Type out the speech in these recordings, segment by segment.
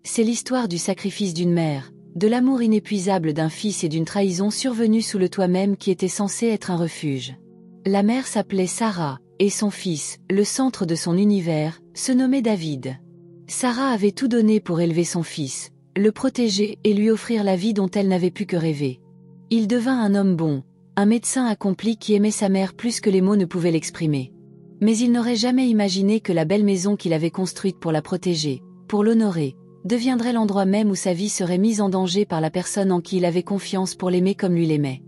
C'est l'histoire du sacrifice d'une mère, de l'amour inépuisable d'un fils et d'une trahison survenue sous le toit même qui était censé être un refuge. La mère s'appelait Sarah, et son fils, le centre de son univers, se nommait David. Sarah avait tout donné pour élever son fils, le protéger et lui offrir la vie dont elle n'avait pu que rêver. Il devint un homme bon, un médecin accompli qui aimait sa mère plus que les mots ne pouvaient l'exprimer. Mais il n'aurait jamais imaginé que la belle maison qu'il avait construite pour la protéger, pour l'honorer, deviendrait l'endroit même où sa vie serait mise en danger par la personne en qui il avait confiance pour l'aimer comme lui l'aimait.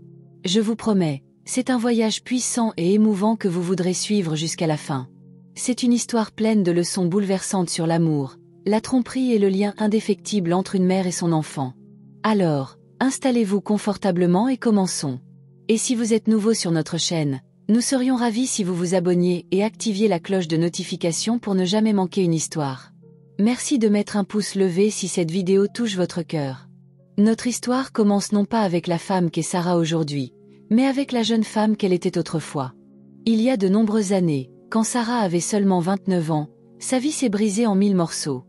Je vous promets, c'est un voyage puissant et émouvant que vous voudrez suivre jusqu'à la fin. C'est une histoire pleine de leçons bouleversantes sur l'amour, la tromperie et le lien indéfectible entre une mère et son enfant. Alors, installez-vous confortablement et commençons. Et si vous êtes nouveau sur notre chaîne, nous serions ravis si vous vous abonniez et activiez la cloche de notification pour ne jamais manquer une histoire. Merci de mettre un pouce levé si cette vidéo touche votre cœur. Notre histoire commence non pas avec la femme qu'est Sarah aujourd'hui, mais avec la jeune femme qu'elle était autrefois. Il y a de nombreuses années, quand Sarah avait seulement 29 ans, sa vie s'est brisée en 1000 morceaux.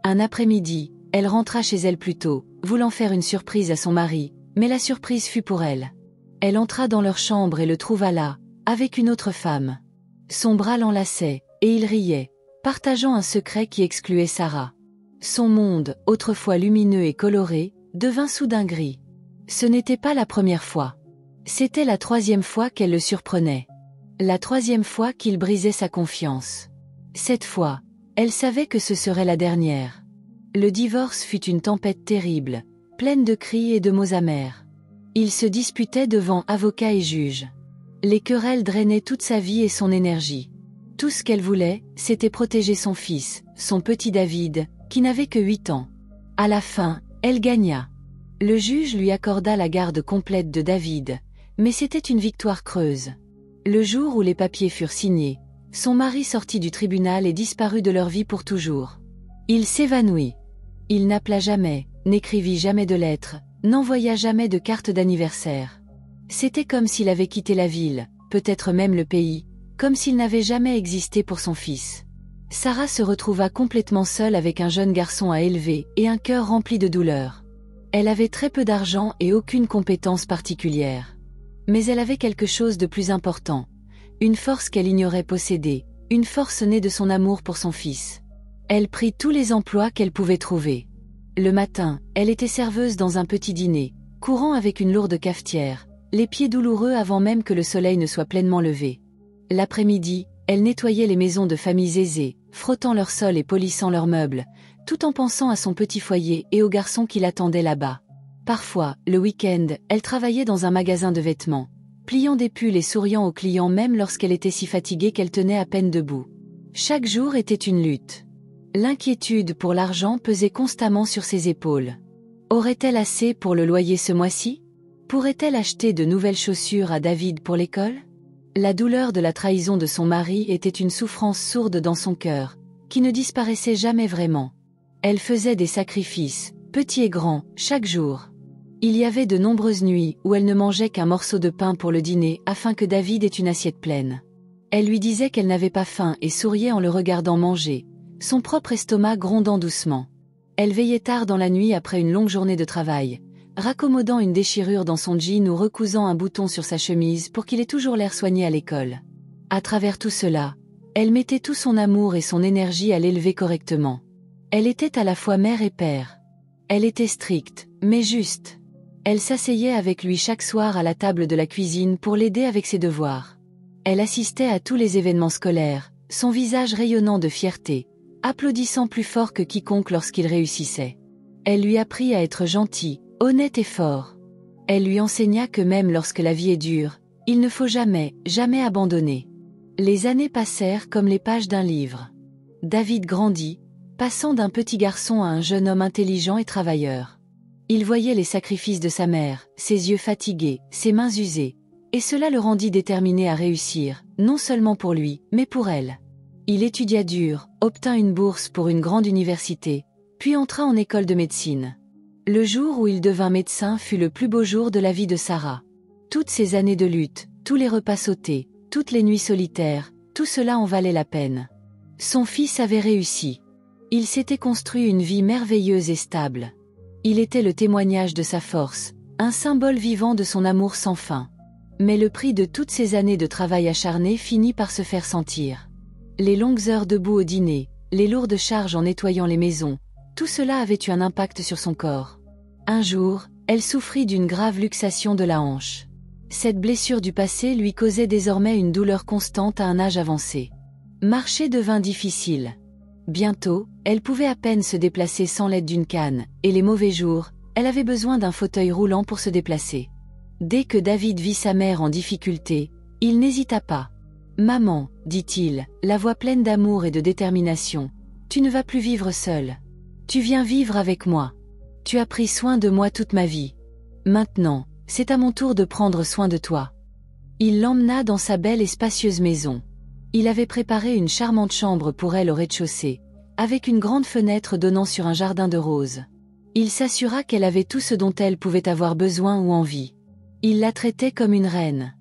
Un après-midi, elle rentra chez elle plus tôt, voulant faire une surprise à son mari, mais la surprise fut pour elle. Elle entra dans leur chambre et le trouva là, avec une autre femme. Son bras l'enlaçait, et il riait, partageant un secret qui excluait Sarah. Son monde, autrefois lumineux et coloré, devint soudain gris. Ce n'était pas la première fois. C'était la 3e fois qu'elle le surprenait. La 3e fois qu'il brisait sa confiance. Cette fois, elle savait que ce serait la dernière. Le divorce fut une tempête terrible, pleine de cris et de mots amers. Ils se disputaient devant avocats et juges. Les querelles drainaient toute sa vie et son énergie. Tout ce qu'elle voulait, c'était protéger son fils, son petit David, qui n'avait que 8 ans. À la fin, elle gagna. Le juge lui accorda la garde complète de David, mais c'était une victoire creuse. Le jour où les papiers furent signés, son mari sortit du tribunal et disparut de leur vie pour toujours. Il s'évanouit. Il n'appela jamais, n'écrivit jamais de lettres, n'envoya jamais de carte d'anniversaire. C'était comme s'il avait quitté la ville, peut-être même le pays, comme s'il n'avait jamais existé pour son fils. Sarah se retrouva complètement seule avec un jeune garçon à élever et un cœur rempli de douleur. Elle avait très peu d'argent et aucune compétence particulière. Mais elle avait quelque chose de plus important. Une force qu'elle ignorait posséder, une force née de son amour pour son fils. Elle prit tous les emplois qu'elle pouvait trouver. Le matin, elle était serveuse dans un petit dîner, courant avec une lourde cafetière, les pieds douloureux avant même que le soleil ne soit pleinement levé. L'après-midi, elle nettoyait les maisons de familles aisées, frottant leur sol et polissant leurs meubles, tout en pensant à son petit foyer et aux garçons qui l'attendaient là-bas. Parfois, le week-end, elle travaillait dans un magasin de vêtements, pliant des pulls et souriant aux clients même lorsqu'elle était si fatiguée qu'elle tenait à peine debout. Chaque jour était une lutte. L'inquiétude pour l'argent pesait constamment sur ses épaules. Aurait-elle assez pour le loyer ce mois-ci? Pourrait-elle acheter de nouvelles chaussures à David pour l'école? La douleur de la trahison de son mari était une souffrance sourde dans son cœur, qui ne disparaissait jamais vraiment. Elle faisait des sacrifices, petits et grands, chaque jour. Il y avait de nombreuses nuits où elle ne mangeait qu'un morceau de pain pour le dîner afin que David ait une assiette pleine. Elle lui disait qu'elle n'avait pas faim et souriait en le regardant manger, son propre estomac grondant doucement. Elle veillait tard dans la nuit après une longue journée de travail, raccommodant une déchirure dans son jean ou recousant un bouton sur sa chemise pour qu'il ait toujours l'air soigné à l'école. À travers tout cela, elle mettait tout son amour et son énergie à l'élever correctement. Elle était à la fois mère et père. Elle était stricte, mais juste. Elle s'asseyait avec lui chaque soir à la table de la cuisine pour l'aider avec ses devoirs. Elle assistait à tous les événements scolaires, son visage rayonnant de fierté, applaudissant plus fort que quiconque lorsqu'il réussissait. Elle lui apprit à être gentil, honnête et fort. Elle lui enseigna que même lorsque la vie est dure, il ne faut jamais, jamais abandonner. Les années passèrent comme les pages d'un livre. David grandit, passant d'un petit garçon à un jeune homme intelligent et travailleur. Il voyait les sacrifices de sa mère, ses yeux fatigués, ses mains usées, et cela le rendit déterminé à réussir, non seulement pour lui, mais pour elle. Il étudia dur, obtint une bourse pour une grande université, puis entra en école de médecine. Le jour où il devint médecin fut le plus beau jour de la vie de Sarah. Toutes ces années de lutte, tous les repas sautés, toutes les nuits solitaires, tout cela en valait la peine. Son fils avait réussi. Il s'était construit une vie merveilleuse et stable. Il était le témoignage de sa force, un symbole vivant de son amour sans fin. Mais le prix de toutes ces années de travail acharné finit par se faire sentir. Les longues heures debout au dîner, les lourdes charges en nettoyant les maisons, tout cela avait eu un impact sur son corps. Un jour, elle souffrit d'une grave luxation de la hanche. Cette blessure du passé lui causait désormais une douleur constante à un âge avancé. Marcher devint difficile. Bientôt, elle pouvait à peine se déplacer sans l'aide d'une canne, et les mauvais jours, elle avait besoin d'un fauteuil roulant pour se déplacer. Dès que David vit sa mère en difficulté, il n'hésita pas. « Maman, dit-il, la voix pleine d'amour et de détermination, tu ne vas plus vivre seule. Tu viens vivre avec moi. Tu as pris soin de moi toute ma vie. Maintenant, c'est à mon tour de prendre soin de toi. » Il l'emmena dans sa belle et spacieuse maison. Il avait préparé une charmante chambre pour elle au rez-de-chaussée, avec une grande fenêtre donnant sur un jardin de roses. Il s'assura qu'elle avait tout ce dont elle pouvait avoir besoin ou envie. Il la traitait comme une reine.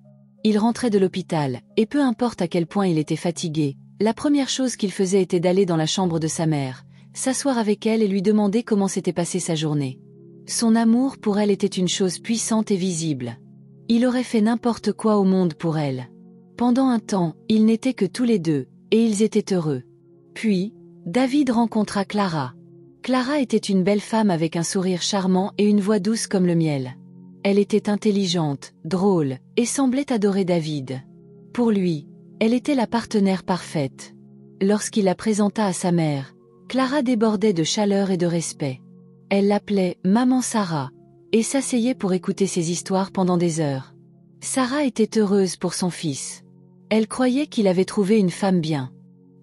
Il rentrait de l'hôpital, et peu importe à quel point il était fatigué, la première chose qu'il faisait était d'aller dans la chambre de sa mère, s'asseoir avec elle et lui demander comment s'était passée sa journée. Son amour pour elle était une chose puissante et visible. Il aurait fait n'importe quoi au monde pour elle. Pendant un temps, ils n'étaient que tous les deux, et ils étaient heureux. Puis, David rencontra Clara. Clara était une belle femme avec un sourire charmant et une voix douce comme le miel. Elle était intelligente, drôle, et semblait adorer David. Pour lui, elle était la partenaire parfaite. Lorsqu'il la présenta à sa mère, Clara débordait de chaleur et de respect. Elle l'appelait « Maman Sarah » et s'asseyait pour écouter ses histoires pendant des heures. Sarah était heureuse pour son fils. Elle croyait qu'il avait trouvé une femme bien.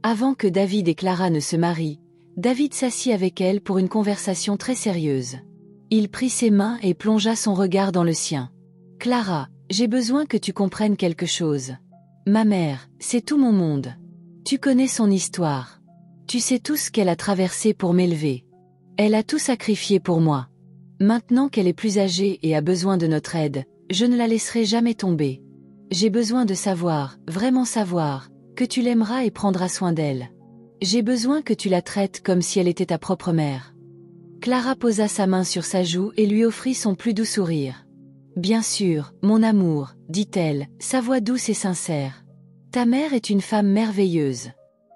Avant que David et Clara ne se marient, David s'assit avec elle pour une conversation très sérieuse. Il prit ses mains et plongea son regard dans le sien. « Clara, j'ai besoin que tu comprennes quelque chose. Ma mère, c'est tout mon monde. Tu connais son histoire. Tu sais tout ce qu'elle a traversé pour m'élever. Elle a tout sacrifié pour moi. Maintenant qu'elle est plus âgée et a besoin de notre aide, je ne la laisserai jamais tomber. J'ai besoin de savoir, vraiment savoir, que tu l'aimeras et prendras soin d'elle. J'ai besoin que tu la traites comme si elle était ta propre mère. » Clara posa sa main sur sa joue et lui offrit son plus doux sourire. « Bien sûr, mon amour, dit-elle, sa voix douce et sincère. Ta mère est une femme merveilleuse.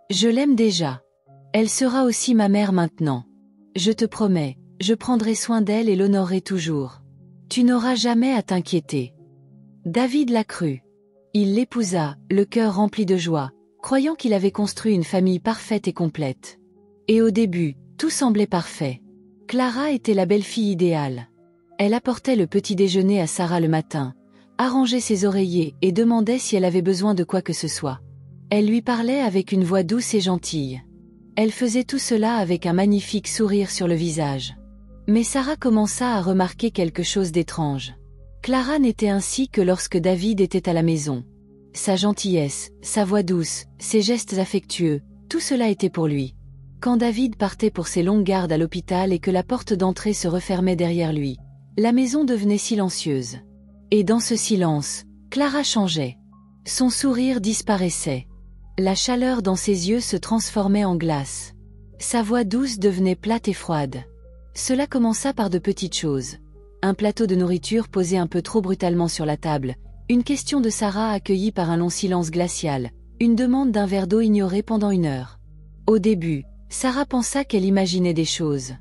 Je l'aime déjà. Elle sera aussi ma mère maintenant. Je te promets, je prendrai soin d'elle et l'honorerai toujours. Tu n'auras jamais à t'inquiéter. » David la crut. Il l'épousa, le cœur rempli de joie, croyant qu'il avait construit une famille parfaite et complète. Et au début, tout semblait parfait. Clara était la belle-fille idéale. Elle apportait le petit déjeuner à Sarah le matin, arrangeait ses oreillers et demandait si elle avait besoin de quoi que ce soit. Elle lui parlait avec une voix douce et gentille. Elle faisait tout cela avec un magnifique sourire sur le visage. Mais Sarah commença à remarquer quelque chose d'étrange. Clara n'était ainsi que lorsque David était à la maison. Sa gentillesse, sa voix douce, ses gestes affectueux, tout cela était pour lui. Quand David partait pour ses longues gardes à l'hôpital et que la porte d'entrée se refermait derrière lui, la maison devenait silencieuse. Et dans ce silence, Clara changeait. Son sourire disparaissait. La chaleur dans ses yeux se transformait en glace. Sa voix douce devenait plate et froide. Cela commença par de petites choses. Un plateau de nourriture posé un peu trop brutalement sur la table, une question de Sarah accueillie par un long silence glacial, une demande d'un verre d'eau ignorée pendant 1 heure. Au début, Sarah pensa qu'elle imaginait des choses.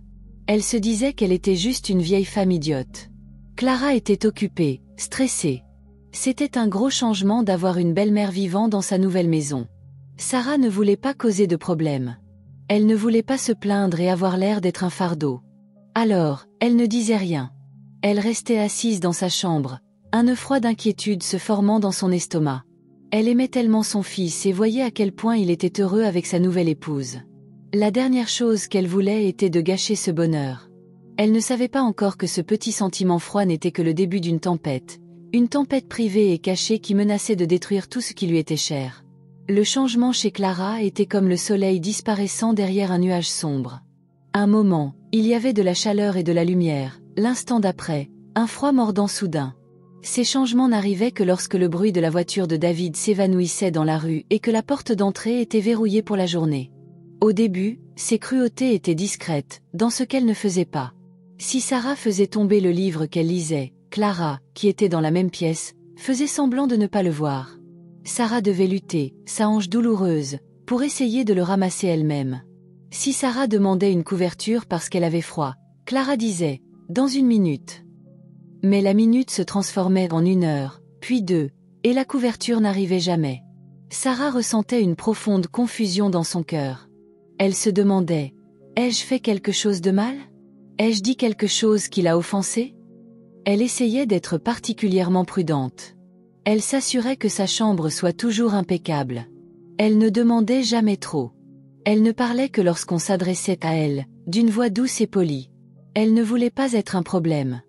Elle se disait qu'elle était juste une vieille femme idiote. Clara était occupée, stressée. C'était un gros changement d'avoir une belle-mère vivant dans sa nouvelle maison. Sarah ne voulait pas causer de problème. Elle ne voulait pas se plaindre et avoir l'air d'être un fardeau. Alors, elle ne disait rien. Elle restait assise dans sa chambre, un nœud froid d'inquiétude se formant dans son estomac. Elle aimait tellement son fils et voyait à quel point il était heureux avec sa nouvelle épouse. La dernière chose qu'elle voulait était de gâcher ce bonheur. Elle ne savait pas encore que ce petit sentiment froid n'était que le début d'une tempête, une tempête privée et cachée qui menaçait de détruire tout ce qui lui était cher. Le changement chez Clara était comme le soleil disparaissant derrière un nuage sombre. Un moment, il y avait de la chaleur et de la lumière, l'instant d'après, un froid mordant soudain. Ces changements n'arrivaient que lorsque le bruit de la voiture de David s'évanouissait dans la rue et que la porte d'entrée était verrouillée pour la journée. Au début, Ses cruautés étaient discrètes, dans ce qu'elle ne faisait pas. Si Sarah faisait tomber le livre qu'elle lisait, Clara, qui était dans la même pièce, faisait semblant de ne pas le voir. Sarah devait lutter, sa hanche douloureuse, pour essayer de le ramasser elle-même. Si Sarah demandait une couverture parce qu'elle avait froid, Clara disait « dans 1 minute ». Mais la minute se transformait en 1 heure, puis 2, et la couverture n'arrivait jamais. Sarah ressentait une profonde confusion dans son cœur. Elle se demandait « ai-je fait quelque chose de mal ? Ai-je dit quelque chose qui l'a offensée ?» Elle essayait d'être particulièrement prudente. Elle s'assurait que sa chambre soit toujours impeccable. Elle ne demandait jamais trop. Elle ne parlait que lorsqu'on s'adressait à elle, d'une voix douce et polie. Elle ne voulait pas être un problème.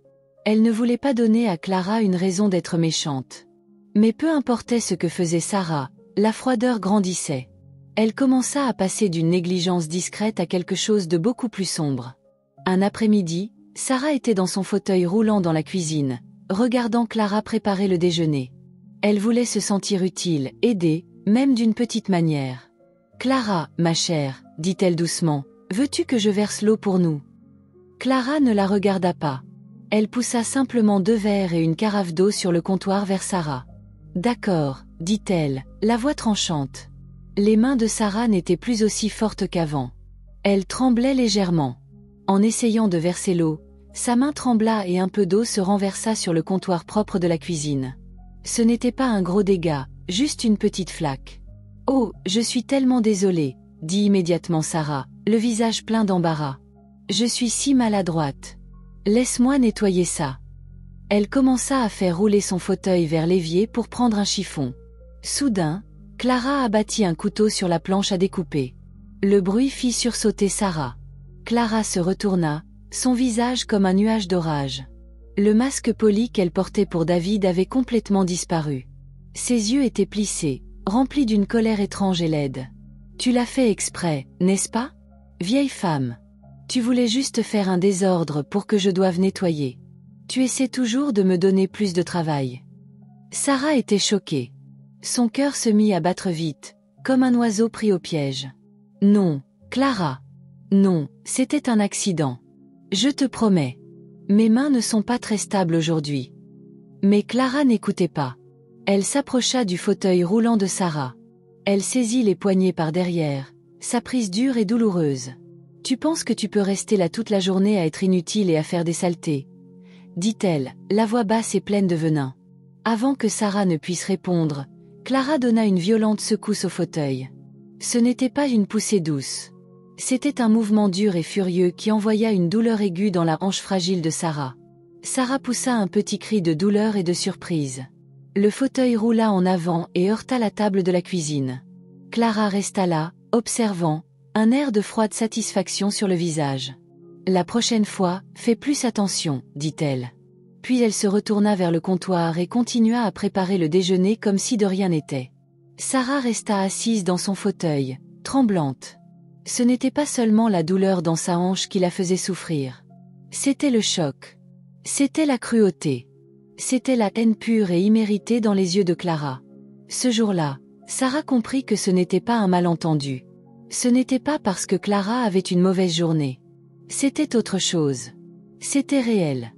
Elle ne voulait pas donner à Clara une raison d'être méchante. Mais peu importait ce que faisait Sarah, la froideur grandissait. Elle commença à passer d'une négligence discrète à quelque chose de beaucoup plus sombre. Un après-midi, Sarah était dans son fauteuil roulant dans la cuisine, regardant Clara préparer le déjeuner. Elle voulait se sentir utile, aidée, même d'une petite manière. « Clara, ma chère, dit-elle doucement, veux-tu que je verse l'eau pour nous ?» Clara ne la regarda pas. Elle poussa simplement 2 verres et une carafe d'eau sur le comptoir vers Sarah. « D'accord, dit-elle, la voix tranchante. Les mains de Sarah n'étaient plus aussi fortes qu'avant. Elle tremblait légèrement. En essayant de verser l'eau, sa main trembla et un peu d'eau se renversa sur le comptoir propre de la cuisine. Ce n'était pas un gros dégât, juste une petite flaque. « Oh, je suis tellement désolée, » dit immédiatement Sarah, le visage plein d'embarras. « Je suis si maladroite. Laisse-moi nettoyer ça. » Elle commença à faire rouler son fauteuil vers l'évier pour prendre un chiffon. Soudain, Clara abattit un couteau sur la planche à découper. Le bruit fit sursauter Sarah. Clara se retourna, son visage comme un nuage d'orage. Le masque poli qu'elle portait pour David avait complètement disparu. Ses yeux étaient plissés, remplis d'une colère étrange et laide. « Tu l'as fait exprès, n'est-ce pas ? Vieille femme. Tu voulais juste faire un désordre pour que je doive nettoyer. Tu essaies toujours de me donner plus de travail. » Sarah était choquée. Son cœur se mit à battre vite, comme un oiseau pris au piège. « Non, Clara. Non, c'était un accident. Je te promets. Mes mains ne sont pas très stables aujourd'hui. » Mais Clara n'écoutait pas. Elle s'approcha du fauteuil roulant de Sarah. Elle saisit les poignets par derrière, sa prise dure et douloureuse. « Tu penses que tu peux rester là toute la journée à être inutile et à faire des saletés ?» dit-elle, la voix basse et pleine de venin. Avant que Sarah ne puisse répondre, Clara donna une violente secousse au fauteuil. Ce n'était pas une poussée douce. C'était un mouvement dur et furieux qui envoya une douleur aiguë dans la hanche fragile de Sarah. Sarah poussa un petit cri de douleur et de surprise. Le fauteuil roula en avant et heurta la table de la cuisine. Clara resta là, observant, un air de froide satisfaction sur le visage. « La prochaine fois, fais plus attention, » dit-elle. Puis elle se retourna vers le comptoir et continua à préparer le déjeuner comme si de rien n'était. Sarah resta assise dans son fauteuil, tremblante. Ce n'était pas seulement la douleur dans sa hanche qui la faisait souffrir. C'était le choc. C'était la cruauté. C'était la haine pure et imméritée dans les yeux de Clara. Ce jour-là, Sarah comprit que ce n'était pas un malentendu. Ce n'était pas parce que Clara avait une mauvaise journée. C'était autre chose. C'était réel.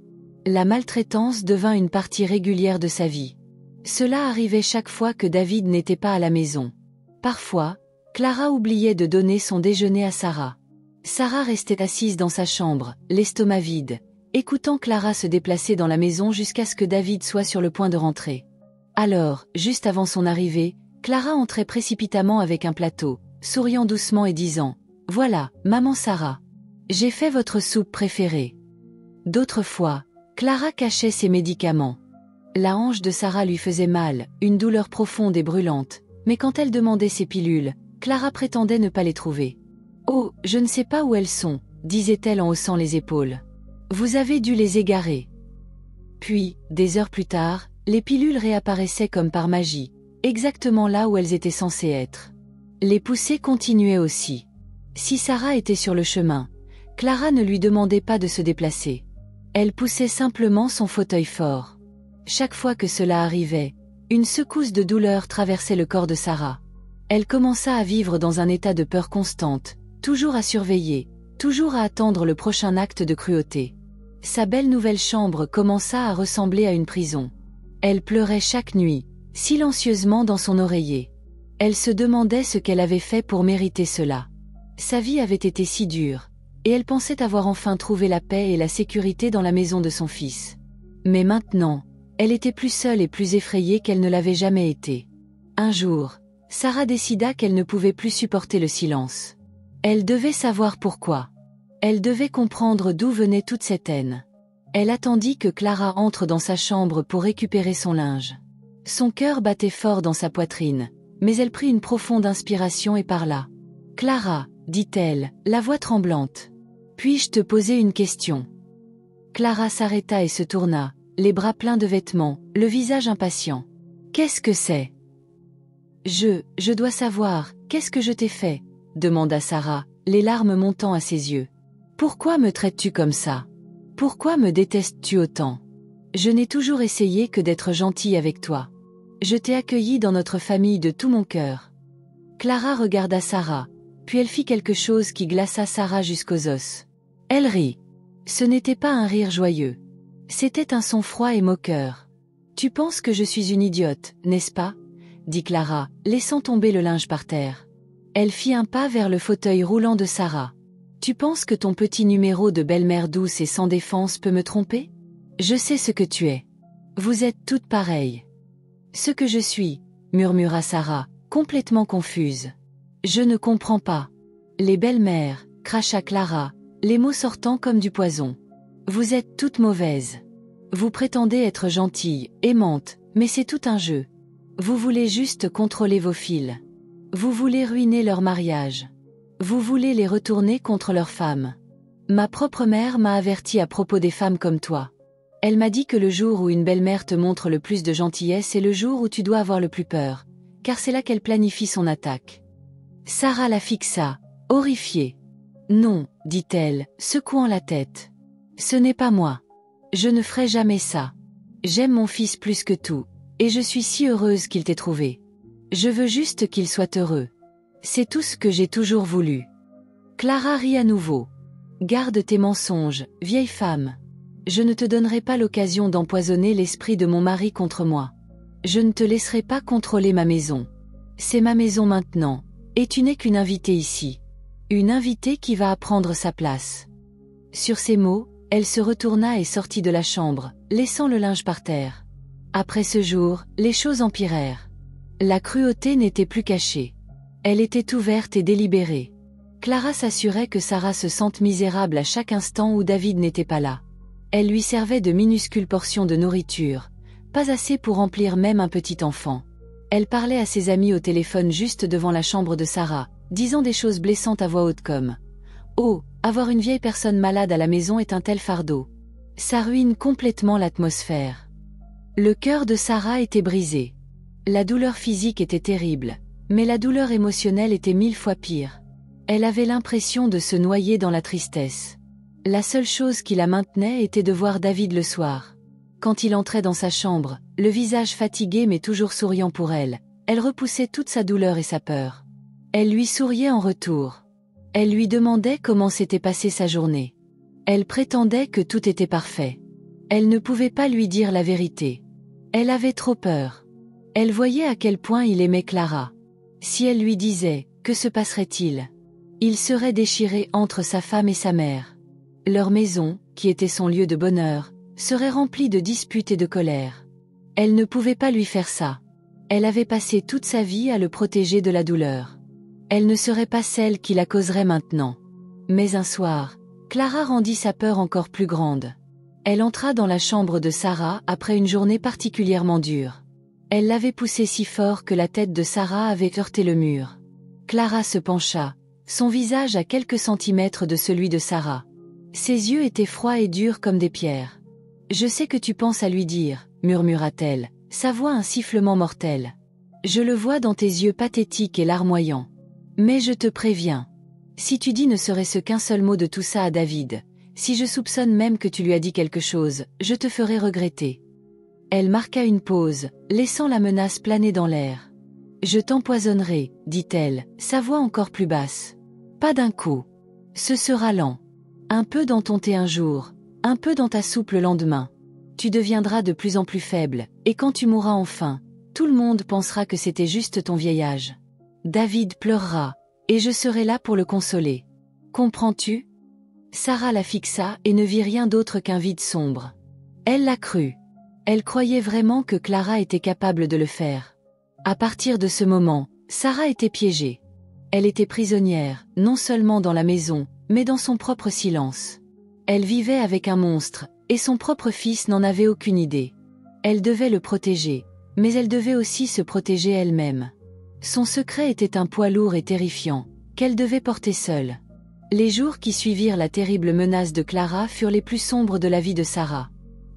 La maltraitance devint une partie régulière de sa vie. Cela arrivait chaque fois que David n'était pas à la maison. Parfois, Clara oubliait de donner son déjeuner à Sarah. Sarah restait assise dans sa chambre, l'estomac vide, écoutant Clara se déplacer dans la maison jusqu'à ce que David soit sur le point de rentrer. Alors, juste avant son arrivée, Clara entrait précipitamment avec un plateau, souriant doucement et disant « Voilà, maman Sarah. J'ai fait votre soupe préférée. » D'autres fois, Clara cachait ses médicaments. La hanche de Sarah lui faisait mal, une douleur profonde et brûlante, mais quand elle demandait ses pilules, Clara prétendait ne pas les trouver. « Oh, je ne sais pas où elles sont, » disait-elle en haussant les épaules. « Vous avez dû les égarer. » Puis, des heures plus tard, les pilules réapparaissaient comme par magie, exactement là où elles étaient censées être. Les poussées continuaient aussi. Si Sarah était sur le chemin, Clara ne lui demandait pas de se déplacer. Elle poussait simplement son fauteuil fort. Chaque fois que cela arrivait, une secousse de douleur traversait le corps de Sarah. Elle commença à vivre dans un état de peur constante, toujours à surveiller, toujours à attendre le prochain acte de cruauté. Sa belle nouvelle chambre commença à ressembler à une prison. Elle pleurait chaque nuit, silencieusement dans son oreiller. Elle se demandait ce qu'elle avait fait pour mériter cela. Sa vie avait été si dure, et elle pensait avoir enfin trouvé la paix et la sécurité dans la maison de son fils. Mais maintenant, elle était plus seule et plus effrayée qu'elle ne l'avait jamais été. Un jour, Sarah décida qu'elle ne pouvait plus supporter le silence. Elle devait savoir pourquoi. Elle devait comprendre d'où venait toute cette haine. Elle attendit que Clara entre dans sa chambre pour récupérer son linge. Son cœur battait fort dans sa poitrine, mais elle prit une profonde inspiration et parla. « Clara, dit-elle, la voix tremblante. Puis-je te poser une question ?» Clara s'arrêta et se tourna, les bras pleins de vêtements, le visage impatient. « Qu'est-ce que c'est ?»« Je dois savoir, qu'est-ce que je t'ai fait ?» demanda Sarah, les larmes montant à ses yeux. « Pourquoi me traites-tu comme ça? Pourquoi me détestes-tu autant? Je n'ai toujours essayé que d'être gentille avec toi. Je t'ai accueillie dans notre famille de tout mon cœur. » Clara regarda Sarah, puis elle fit quelque chose qui glaça Sarah jusqu'aux os. Elle rit. Ce n'était pas un rire joyeux. C'était un son froid et moqueur. « Tu penses que je suis une idiote, n'est-ce pas ?» dit Clara, laissant tomber le linge par terre. Elle fit un pas vers le fauteuil roulant de Sarah. « Tu penses que ton petit numéro de belle-mère douce et sans défense peut me tromper? Je sais ce que tu es. Vous êtes toutes pareilles. »« Ce que je suis, » murmura Sarah, complètement confuse. « Je ne comprends pas. »« Les belles-mères, » cracha Clara, les mots sortant comme du poison. « Vous êtes toutes mauvaises. Vous prétendez être gentilles, aimantes, mais c'est tout un jeu. Vous voulez juste contrôler vos filles. Vous voulez ruiner leur mariage. Vous voulez les retourner contre leurs femmes. Ma propre mère m'a averti à propos des femmes comme toi. Elle m'a dit que le jour où une belle-mère te montre le plus de gentillesse est le jour où tu dois avoir le plus peur, car c'est là qu'elle planifie son attaque. » Sarah la fixa, horrifiée. « Non, dit-elle, secouant la tête. Ce n'est pas moi. Je ne ferai jamais ça. J'aime mon fils plus que tout, et je suis si heureuse qu'il t'ait trouvé. Je veux juste qu'il soit heureux. C'est tout ce que j'ai toujours voulu. » Clara rit à nouveau. « Garde tes mensonges, vieille femme. Je ne te donnerai pas l'occasion d'empoisonner l'esprit de mon mari contre moi. Je ne te laisserai pas contrôler ma maison. C'est ma maison maintenant, et tu n'es qu'une invitée ici. Une invitée qui va prendre sa place. » Sur ces mots, elle se retourna et sortit de la chambre, laissant le linge par terre. Après ce jour, les choses empirèrent. La cruauté n'était plus cachée. Elle était ouverte et délibérée. Clara s'assurait que Sarah se sente misérable à chaque instant où David n'était pas là. Elle lui servait de minuscules portions de nourriture, pas assez pour remplir même un petit enfant. Elle parlait à ses amis au téléphone juste devant la chambre de Sarah, disant des choses blessantes à voix haute comme « Oh, avoir une vieille personne malade à la maison est un tel fardeau. Ça ruine complètement l'atmosphère. » Le cœur de Sarah était brisé. La douleur physique était terrible, mais la douleur émotionnelle était 1000 fois pire. Elle avait l'impression de se noyer dans la tristesse. La seule chose qui la maintenait était de voir David le soir. Quand il entrait dans sa chambre, le visage fatigué mais toujours souriant pour elle, elle repoussait toute sa douleur et sa peur. Elle lui souriait en retour. Elle lui demandait comment s'était passée sa journée. Elle prétendait que tout était parfait. Elle ne pouvait pas lui dire la vérité. Elle avait trop peur. Elle voyait à quel point il aimait Clara. Si elle lui disait, que se passerait-il? Il serait déchiré entre sa femme et sa mère. Leur maison, qui était son lieu de bonheur, serait remplie de disputes et de colère. Elle ne pouvait pas lui faire ça. Elle avait passé toute sa vie à le protéger de la douleur. Elle ne serait pas celle qui la causerait maintenant. Mais un soir, Clara rendit sa peur encore plus grande. Elle entra dans la chambre de Sarah après une journée particulièrement dure. Elle l'avait poussée si fort que la tête de Sarah avait heurté le mur. Clara se pencha, son visage à quelques centimètres de celui de Sarah. Ses yeux étaient froids et durs comme des pierres. « Je sais que tu penses à lui dire, » murmura-t-elle, sa voix un sifflement mortel. « Je le vois dans tes yeux pathétiques et larmoyants. Mais je te préviens. Si tu dis ne serait-ce qu'un seul mot de tout ça à David, si je soupçonne même que tu lui as dit quelque chose, je te ferai regretter. » Elle marqua une pause, laissant la menace planer dans l'air. « Je t'empoisonnerai, dit-elle, sa voix encore plus basse. Pas d'un coup. Ce sera lent. Un peu dans ton thé un jour, un peu dans ta soupe le lendemain. Tu deviendras de plus en plus faible, et quand tu mourras enfin, tout le monde pensera que c'était juste ton vieil âge. David pleurera, et je serai là pour le consoler. Comprends-tu? Sarah la fixa et ne vit rien d'autre qu'un vide sombre. Elle l'a cru. Elle croyait vraiment que Clara était capable de le faire. À partir de ce moment, Sarah était piégée. Elle était prisonnière, non seulement dans la maison, mais dans son propre silence. Elle vivait avec un monstre, et son propre fils n'en avait aucune idée. Elle devait le protéger, mais elle devait aussi se protéger elle-même. Son secret était un poids lourd et terrifiant, qu'elle devait porter seule. Les jours qui suivirent la terrible menace de Clara furent les plus sombres de la vie de Sarah.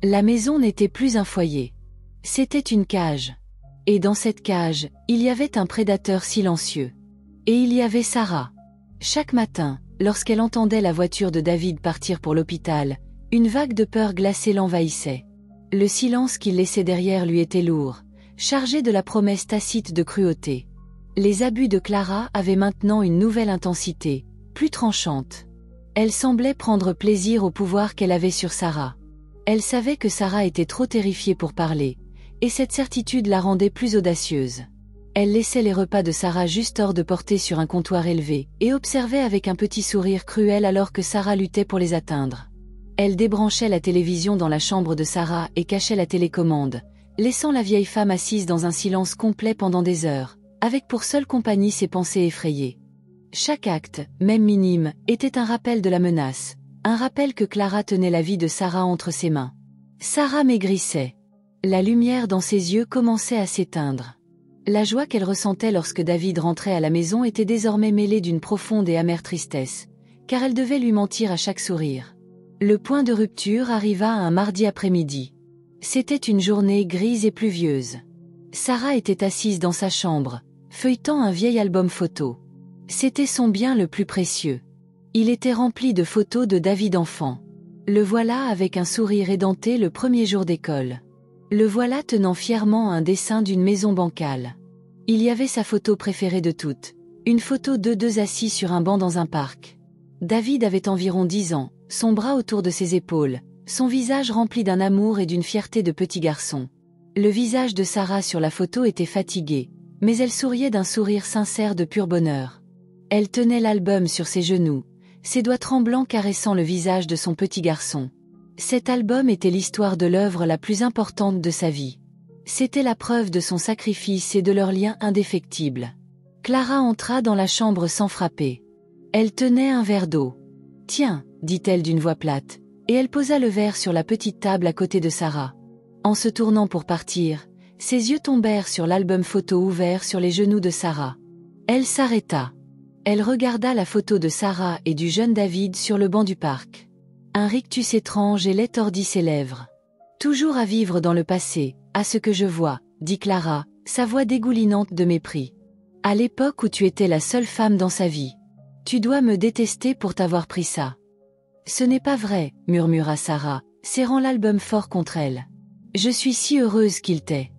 La maison n'était plus un foyer. C'était une cage. Et dans cette cage, il y avait un prédateur silencieux. Et il y avait Sarah. Chaque matin, lorsqu'elle entendait la voiture de David partir pour l'hôpital, une vague de peur glacée l'envahissait. Le silence qu'il laissait derrière lui était lourd, chargé de la promesse tacite de cruauté. Les abus de Clara avaient maintenant une nouvelle intensité, plus tranchante. Elle semblait prendre plaisir au pouvoir qu'elle avait sur Sarah. Elle savait que Sarah était trop terrifiée pour parler, et cette certitude la rendait plus audacieuse. Elle laissait les repas de Sarah juste hors de portée sur un comptoir élevé, et observait avec un petit sourire cruel alors que Sarah luttait pour les atteindre. Elle débranchait la télévision dans la chambre de Sarah et cachait la télécommande, laissant la vieille femme assise dans un silence complet pendant des heures, avec pour seule compagnie ses pensées effrayées. Chaque acte, même minime, était un rappel de la menace, un rappel que Clara tenait la vie de Sarah entre ses mains. Sarah maigrissait. La lumière dans ses yeux commençait à s'éteindre. La joie qu'elle ressentait lorsque David rentrait à la maison était désormais mêlée d'une profonde et amère tristesse, car elle devait lui mentir à chaque sourire. Le point de rupture arriva un mardi après-midi. C'était une journée grise et pluvieuse. Sarah était assise dans sa chambre, feuilletant un vieil album photo. C'était son bien le plus précieux. Il était rempli de photos de David enfant. Le voilà avec un sourire édenté le premier jour d'école. Le voilà tenant fièrement un dessin d'une maison bancale. Il y avait sa photo préférée de toutes, une photo d'eux deux assis sur un banc dans un parc. David avait environ 10 ans, son bras autour de ses épaules, son visage rempli d'un amour et d'une fierté de petit garçon. Le visage de Sarah sur la photo était fatigué, mais elle souriait d'un sourire sincère de pur bonheur. Elle tenait l'album sur ses genoux, ses doigts tremblants caressant le visage de son petit garçon. Cet album était l'histoire de l'œuvre la plus importante de sa vie. C'était la preuve de son sacrifice et de leur lien indéfectible. Clara entra dans la chambre sans frapper. Elle tenait un verre d'eau. « Tiens », dit-elle d'une voix plate, et elle posa le verre sur la petite table à côté de Sarah. En se tournant pour partir, ses yeux tombèrent sur l'album photo ouvert sur les genoux de Sarah. Elle s'arrêta. Elle regarda la photo de Sarah et du jeune David sur le banc du parc. Un rictus étrange et laid tordit ses lèvres. « Toujours à vivre dans le passé, à ce que je vois, » dit Clara, sa voix dégoulinante de mépris. « À l'époque où tu étais la seule femme dans sa vie. Tu dois me détester pour t'avoir pris ça. »« Ce n'est pas vrai, » murmura Sarah, serrant l'album fort contre elle. « Je suis si heureuse qu'il t'ait. »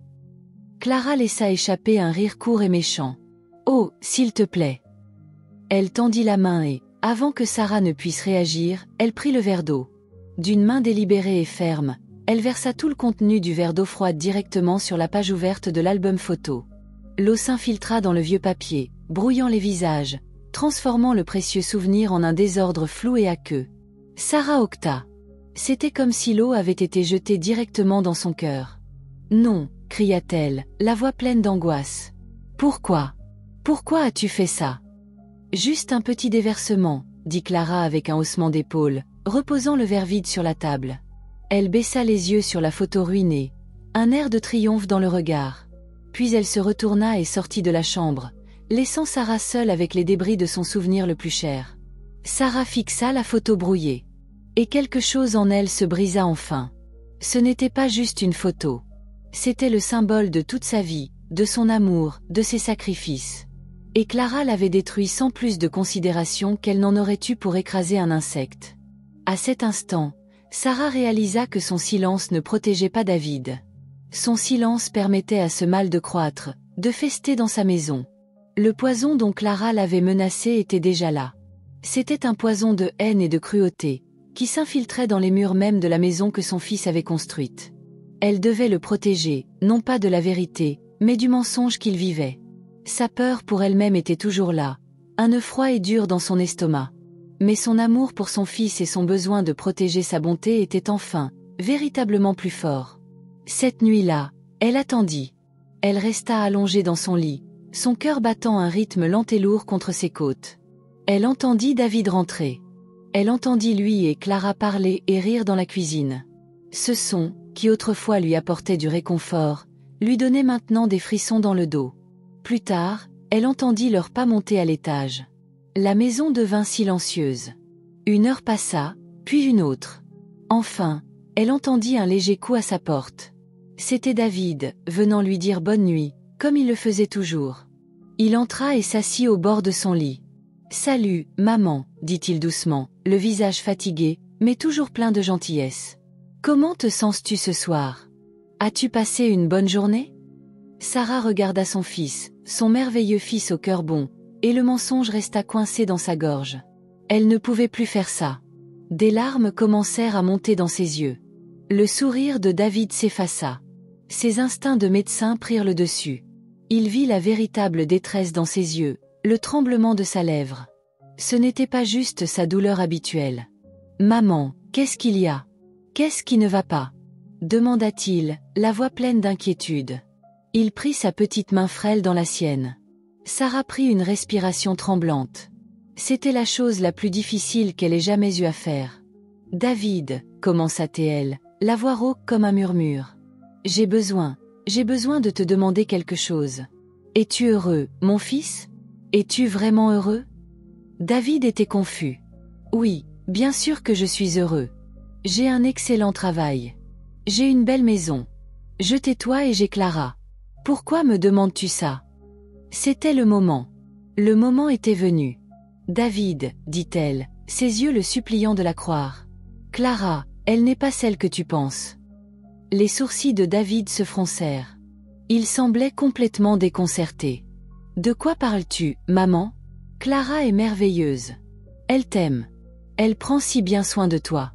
Clara laissa échapper un rire court et méchant. « Oh, s'il te plaît. » Elle tendit la main et, avant que Sarah ne puisse réagir, elle prit le verre d'eau. D'une main délibérée et ferme, elle versa tout le contenu du verre d'eau froide directement sur la page ouverte de l'album photo. L'eau s'infiltra dans le vieux papier, brouillant les visages, transformant le précieux souvenir en un désordre flou et aqueux. Sarah octa. C'était comme si l'eau avait été jetée directement dans son cœur. « Non !» cria-t-elle, la voix pleine d'angoisse. « Pourquoi ? Pourquoi as-tu fait ça ?»« Juste un petit déversement, » dit Clara avec un haussement d'épaule, reposant le verre vide sur la table. Elle baissa les yeux sur la photo ruinée, un air de triomphe dans le regard. Puis elle se retourna et sortit de la chambre, laissant Sarah seule avec les débris de son souvenir le plus cher. Sarah fixa la photo brouillée. Et quelque chose en elle se brisa enfin. Ce n'était pas juste une photo. C'était le symbole de toute sa vie, de son amour, de ses sacrifices. Et Clara l'avait détruit sans plus de considération qu'elle n'en aurait eu pour écraser un insecte. À cet instant, Sarah réalisa que son silence ne protégeait pas David. Son silence permettait à ce mal de croître, de fester dans sa maison. Le poison dont Clara l'avait menacé était déjà là. C'était un poison de haine et de cruauté, qui s'infiltrait dans les murs mêmes de la maison que son fils avait construite. Elle devait le protéger, non pas de la vérité, mais du mensonge qu'il vivait. Sa peur pour elle-même était toujours là, un nœud froid et dur dans son estomac. Mais son amour pour son fils et son besoin de protéger sa bonté étaient enfin, véritablement plus forts. Cette nuit-là, elle attendit. Elle resta allongée dans son lit, son cœur battant un rythme lent et lourd contre ses côtes. Elle entendit David rentrer. Elle entendit lui et Clara parler et rire dans la cuisine. Ce son, qui autrefois lui apportait du réconfort, lui donnait maintenant des frissons dans le dos. Plus tard, elle entendit leurs pas monter à l'étage. La maison devint silencieuse. Une heure passa, puis une autre. Enfin, elle entendit un léger coup à sa porte. C'était David, venant lui dire bonne nuit, comme il le faisait toujours. Il entra et s'assit au bord de son lit. « Salut, maman », dit-il doucement, le visage fatigué, mais toujours plein de gentillesse. « Comment te sens-tu ce soir? As-tu passé une bonne journée ?» Sarah regarda son fils, son merveilleux fils au cœur bon, et le mensonge resta coincé dans sa gorge. Elle ne pouvait plus faire ça. Des larmes commencèrent à monter dans ses yeux. Le sourire de David s'effaça. Ses instincts de médecin prirent le dessus. Il vit la véritable détresse dans ses yeux, le tremblement de sa lèvre. Ce n'était pas juste sa douleur habituelle. « Maman, qu'est-ce qu'il y a? Qu'est-ce qui ne va pas ?» demanda-t-il, la voix pleine d'inquiétude. Il prit sa petite main frêle dans la sienne. Sarah prit une respiration tremblante. C'était la chose la plus difficile qu'elle ait jamais eu à faire. « David », commença-t-elle, la voix rauque comme un murmure. « J'ai besoin de te demander quelque chose. Es-tu heureux, mon fils? Es-tu vraiment heureux ?» David était confus. « Oui, bien sûr que je suis heureux. J'ai un excellent travail. J'ai une belle maison. Je t'ai-toi et j'ai Clara. Pourquoi me demandes-tu ça ?» C'était le moment. Le moment était venu. « David, » dit-elle, ses yeux le suppliant de la croire. « Clara, elle n'est pas celle que tu penses. » Les sourcils de David se froncèrent. Il semblait complètement déconcerté. « De quoi parles-tu, maman? Clara est merveilleuse. Elle t'aime. Elle prend si bien soin de toi. »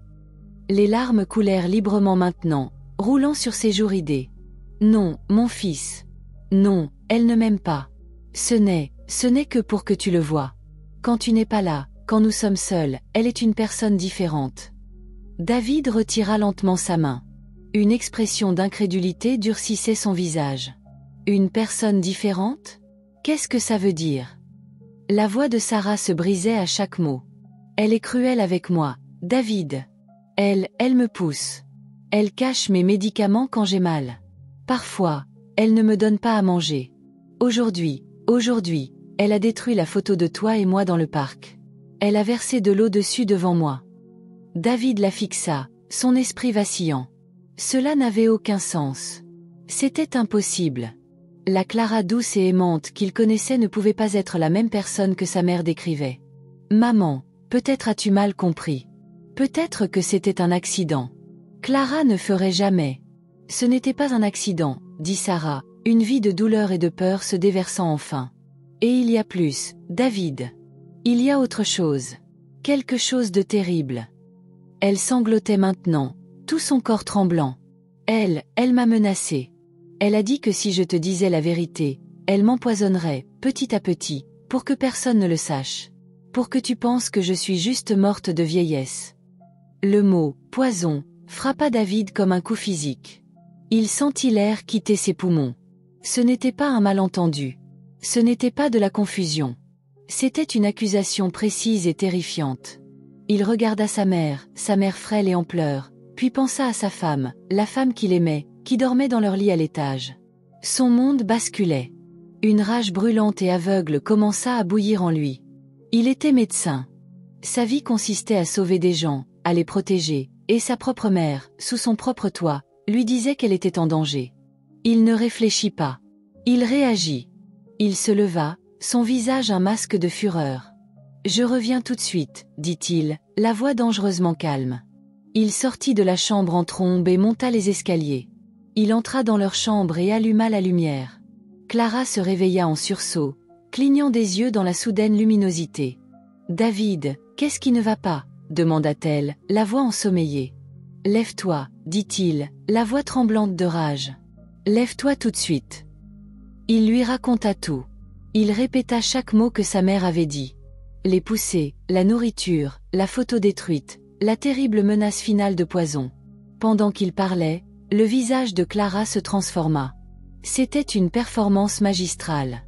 Les larmes coulèrent librement maintenant, roulant sur ses joues ridées. « Non, mon fils. Non, elle ne m'aime pas. Ce n'est que pour que tu le vois. Quand tu n'es pas là, quand nous sommes seuls, elle est une personne différente. » David retira lentement sa main. Une expression d'incrédulité durcissait son visage. « Une personne différente? Qu'est-ce que ça veut dire ?» La voix de Sarah se brisait à chaque mot. « Elle est cruelle avec moi, David. Elle me pousse. Elle cache mes médicaments quand j'ai mal. Parfois, elle ne me donne pas à manger. Aujourd'hui, elle a détruit la photo de toi et moi dans le parc. Elle a versé de l'eau dessus devant moi. » David la fixa, son esprit vacillant. Cela n'avait aucun sens. C'était impossible. La Clara douce et aimante qu'il connaissait ne pouvait pas être la même personne que sa mère décrivait. « Maman, peut-être as-tu mal compris. Peut-être que c'était un accident. Clara ne ferait jamais. » « Ce n'était pas un accident, » dit Sarah, une vie de douleur et de peur se déversant enfin. « Et il y a plus, David. Il y a autre chose. Quelque chose de terrible. » Elle sanglotait maintenant, tout son corps tremblant. « Elle m'a menacée. Elle a dit que si je te disais la vérité, elle m'empoisonnerait, petit à petit, pour que personne ne le sache. Pour que tu penses que je suis juste morte de vieillesse. » Le mot « poison » frappa David comme un coup physique. Il sentit l'air quitter ses poumons. Ce n'était pas un malentendu. Ce n'était pas de la confusion. C'était une accusation précise et terrifiante. Il regarda sa mère frêle et en pleurs, puis pensa à sa femme, la femme qu'il aimait, qui dormait dans leur lit à l'étage. Son monde basculait. Une rage brûlante et aveugle commença à bouillir en lui. Il était médecin. Sa vie consistait à sauver des gens, à les protéger, et sa propre mère, sous son propre toit, lui disait qu'elle était en danger. Il ne réfléchit pas. Il réagit. Il se leva, son visage un masque de fureur. « Je reviens tout de suite, » dit-il, la voix dangereusement calme. Il sortit de la chambre en trombe et monta les escaliers. Il entra dans leur chambre et alluma la lumière. Clara se réveilla en sursaut, clignant des yeux dans la soudaine luminosité. David, qu'est-ce qui ne va pas? Demanda-t-elle, la voix ensommeillée. Lève-toi, dit-il, la voix tremblante de rage. Lève-toi tout de suite. Il lui raconta tout. Il répéta chaque mot que sa mère avait dit. Les poussées, la nourriture, la photo détruite, la terrible menace finale de poison. Pendant qu'il parlait, le visage de Clara se transforma. C'était une performance magistrale.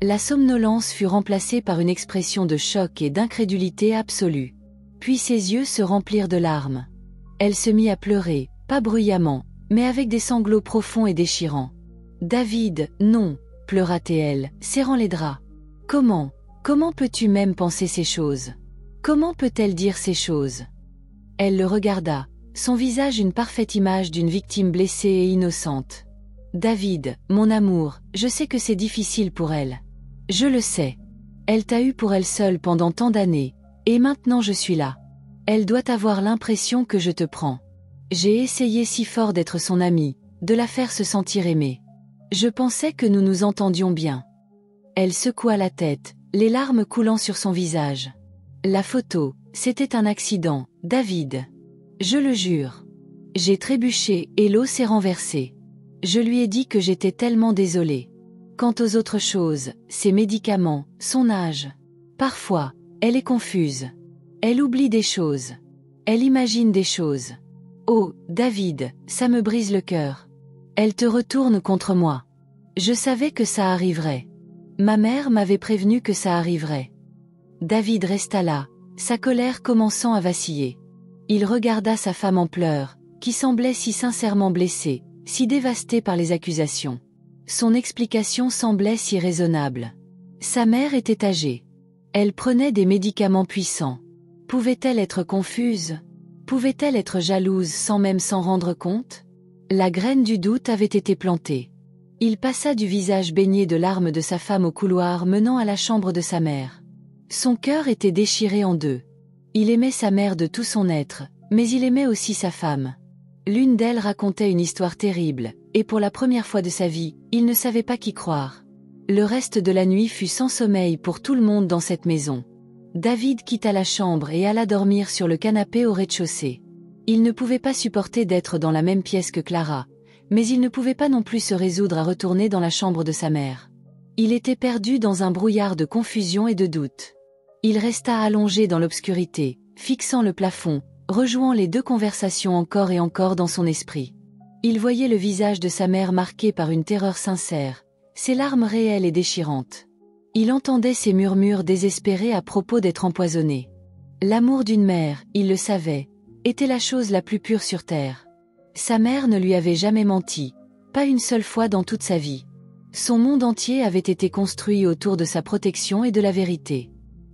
La somnolence fut remplacée par une expression de choc et d'incrédulité absolue. Puis ses yeux se remplirent de larmes. Elle se mit à pleurer, pas bruyamment, mais avec des sanglots profonds et déchirants. « David, non !» pleura-t-elle, serrant les draps. « Comment peux-tu même penser ces choses? Comment peut-elle dire ces choses ?» Elle le regarda, son visage une parfaite image d'une victime blessée et innocente. « David, mon amour, je sais que c'est difficile pour elle. Je le sais. Elle t'a eu pour elle seule pendant tant d'années, et maintenant je suis là. Elle doit avoir l'impression que je te prends. J'ai essayé si fort d'être son amie, de la faire se sentir aimée. Je pensais que nous nous entendions bien. » Elle secoua la tête, les larmes coulant sur son visage. « La photo, c'était un accident, David. Je le jure. J'ai trébuché et l'eau s'est renversée. Je lui ai dit que j'étais tellement désolée. Quant aux autres choses, ses médicaments, son âge. Parfois, elle est confuse. Elle oublie des choses. Elle imagine des choses. Oh, David, ça me brise le cœur. Elle te retourne contre moi. Je savais que ça arriverait. Ma mère m'avait prévenu que ça arriverait. » David resta là, sa colère commençant à vaciller. Il regarda sa femme en pleurs, qui semblait si sincèrement blessée, si dévastée par les accusations. Son explication semblait si raisonnable. Sa mère était âgée. Elle prenait des médicaments puissants. Pouvait-elle être confuse? Pouvait-elle être jalouse sans même s'en rendre compte? La graine du doute avait été plantée. Il passa du visage baigné de larmes de sa femme au couloir menant à la chambre de sa mère. Son cœur était déchiré en deux. Il aimait sa mère de tout son être, mais il aimait aussi sa femme. L'une d'elles racontait une histoire terrible, et pour la première fois de sa vie, il ne savait pas qui croire. Le reste de la nuit fut sans sommeil pour tout le monde dans cette maison. David quitta la chambre et alla dormir sur le canapé au rez-de-chaussée. Il ne pouvait pas supporter d'être dans la même pièce que Clara, mais il ne pouvait pas non plus se résoudre à retourner dans la chambre de sa mère. Il était perdu dans un brouillard de confusion et de doute. Il resta allongé dans l'obscurité, fixant le plafond, rejouant les deux conversations encore et encore dans son esprit. Il voyait le visage de sa mère marqué par une terreur sincère, ses larmes réelles et déchirantes. Il entendait ses murmures désespérés à propos d'être empoisonné. L'amour d'une mère, il le savait, était la chose la plus pure sur terre. Sa mère ne lui avait jamais menti, pas une seule fois dans toute sa vie. Son monde entier avait été construit autour de sa protection et de la vérité.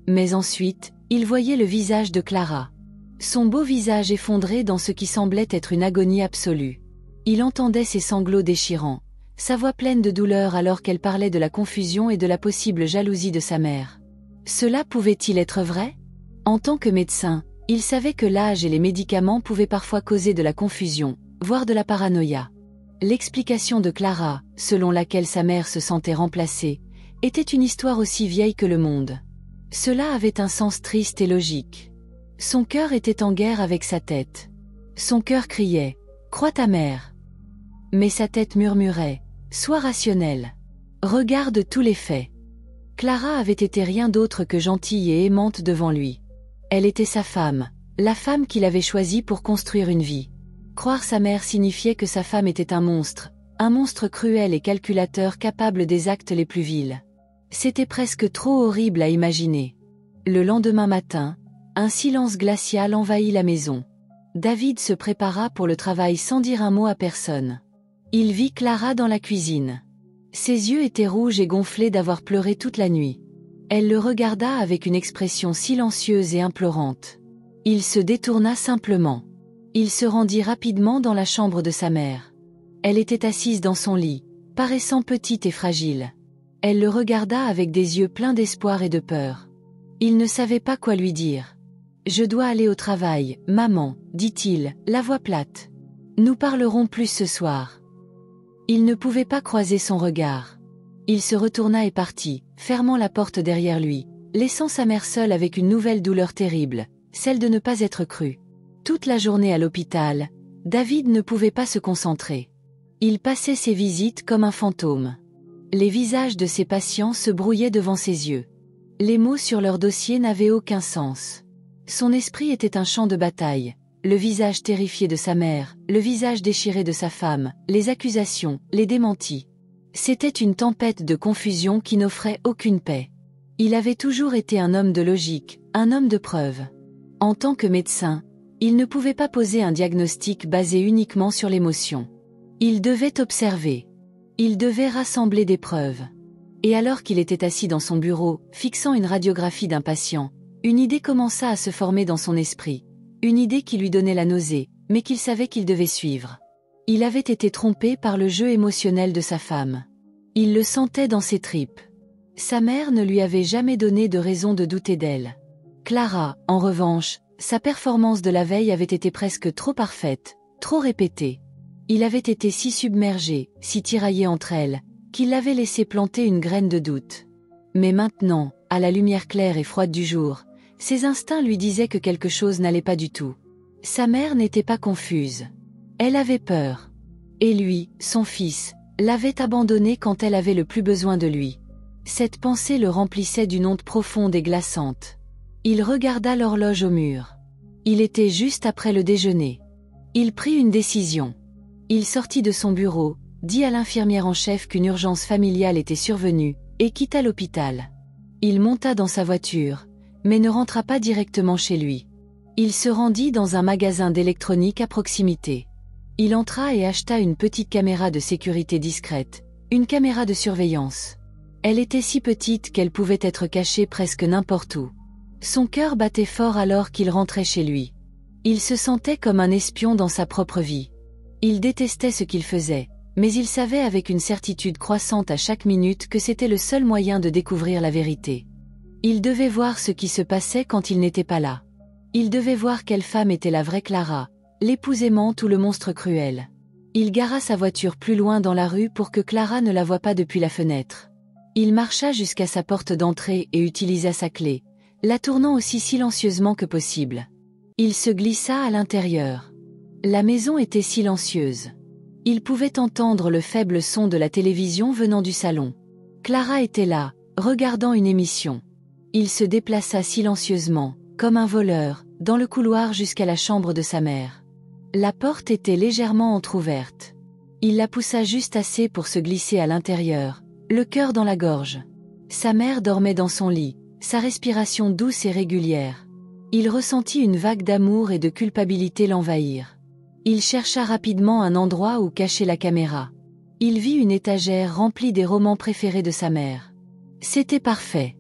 Mais ensuite, il voyait le visage de Clara. Son beau visage effondré dans ce qui semblait être une agonie absolue. Il entendait ses sanglots déchirants, sa voix pleine de douleur alors qu'elle parlait de la confusion et de la possible jalousie de sa mère. Cela pouvait-il être vrai? En tant que médecin, il savait que l'âge et les médicaments pouvaient parfois causer de la confusion, voire de la paranoïa. L'explication de Clara, selon laquelle sa mère se sentait remplacée, était une histoire aussi vieille que le monde. Cela avait un sens triste et logique. Son cœur était en guerre avec sa tête. Son cœur criait « Crois ta mère !» Mais sa tête murmurait « Sois rationnel. Regarde tous les faits. » Clara avait été rien d'autre que gentille et aimante devant lui. Elle était sa femme, la femme qu'il avait choisie pour construire une vie. Croire sa mère signifiait que sa femme était un monstre cruel et calculateur capable des actes les plus vils. C'était presque trop horrible à imaginer. Le lendemain matin, un silence glacial envahit la maison. David se prépara pour le travail sans dire un mot à personne. Il vit Clara dans la cuisine. Ses yeux étaient rouges et gonflés d'avoir pleuré toute la nuit. Elle le regarda avec une expression silencieuse et implorante. Il se détourna simplement. Il se rendit rapidement dans la chambre de sa mère. Elle était assise dans son lit, paraissant petite et fragile. Elle le regarda avec des yeux pleins d'espoir et de peur. Il ne savait pas quoi lui dire. « Je dois aller au travail, maman, dit-il, la voix plate. Nous parlerons plus ce soir. » Il ne pouvait pas croiser son regard. Il se retourna et partit, fermant la porte derrière lui, laissant sa mère seule avec une nouvelle douleur terrible, celle de ne pas être crue. Toute la journée à l'hôpital, David ne pouvait pas se concentrer. Il passait ses visites comme un fantôme. Les visages de ses patients se brouillaient devant ses yeux. Les mots sur leur dossier n'avaient aucun sens. Son esprit était un champ de bataille. Le visage terrifié de sa mère, le visage déchiré de sa femme, les accusations, les démentis. C'était une tempête de confusion qui n'offrait aucune paix. Il avait toujours été un homme de logique, un homme de preuve. En tant que médecin, il ne pouvait pas poser un diagnostic basé uniquement sur l'émotion. Il devait observer. Il devait rassembler des preuves. Et alors qu'il était assis dans son bureau, fixant une radiographie d'un patient, une idée commença à se former dans son esprit. Une idée qui lui donnait la nausée, mais qu'il savait qu'il devait suivre. Il avait été trompé par le jeu émotionnel de sa femme. Il le sentait dans ses tripes. Sa mère ne lui avait jamais donné de raison de douter d'elle. Clara, en revanche, sa performance de la veille avait été presque trop parfaite, trop répétée. Il avait été si submergé, si tiraillé entre elles, qu'il l'avait laissé planter une graine de doute. Mais maintenant, à la lumière claire et froide du jour, ses instincts lui disaient que quelque chose n'allait pas du tout. Sa mère n'était pas confuse. Elle avait peur. Et lui, son fils, l'avait abandonné quand elle avait le plus besoin de lui. Cette pensée le remplissait d'une honte profonde et glaçante. Il regarda l'horloge au mur. Il était juste après le déjeuner. Il prit une décision. Il sortit de son bureau, dit à l'infirmière en chef qu'une urgence familiale était survenue, et quitta l'hôpital. Il monta dans sa voiture, mais ne rentra pas directement chez lui. Il se rendit dans un magasin d'électronique à proximité. Il entra et acheta une petite caméra de sécurité discrète, une caméra de surveillance. Elle était si petite qu'elle pouvait être cachée presque n'importe où. Son cœur battait fort alors qu'il rentrait chez lui. Il se sentait comme un espion dans sa propre vie. Il détestait ce qu'il faisait, mais il savait avec une certitude croissante à chaque minute que c'était le seul moyen de découvrir la vérité. Il devait voir ce qui se passait quand il n'était pas là. Il devait voir quelle femme était la vraie Clara, l'épouse aimante ou le monstre cruel. Il gara sa voiture plus loin dans la rue pour que Clara ne la voie pas depuis la fenêtre. Il marcha jusqu'à sa porte d'entrée et utilisa sa clé, la tournant aussi silencieusement que possible. Il se glissa à l'intérieur. La maison était silencieuse. Il pouvait entendre le faible son de la télévision venant du salon. Clara était là, regardant une émission. Il se déplaça silencieusement, comme un voleur, dans le couloir jusqu'à la chambre de sa mère. La porte était légèrement entr'ouverte. Il la poussa juste assez pour se glisser à l'intérieur, le cœur dans la gorge. Sa mère dormait dans son lit, sa respiration douce et régulière. Il ressentit une vague d'amour et de culpabilité l'envahir. Il chercha rapidement un endroit où cacher la caméra. Il vit une étagère remplie des romans préférés de sa mère. C'était parfait.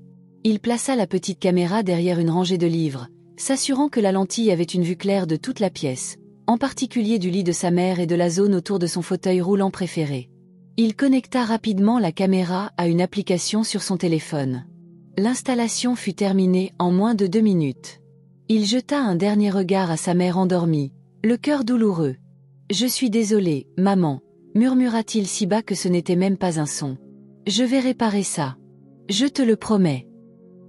Il plaça la petite caméra derrière une rangée de livres, s'assurant que la lentille avait une vue claire de toute la pièce, en particulier du lit de sa mère et de la zone autour de son fauteuil roulant préféré. Il connecta rapidement la caméra à une application sur son téléphone. L'installation fut terminée en moins de 2 minutes. Il jeta un dernier regard à sa mère endormie, le cœur douloureux. « Je suis désolé, maman », murmura-t-il si bas que ce n'était même pas un son. « Je vais réparer ça. Je te le promets. »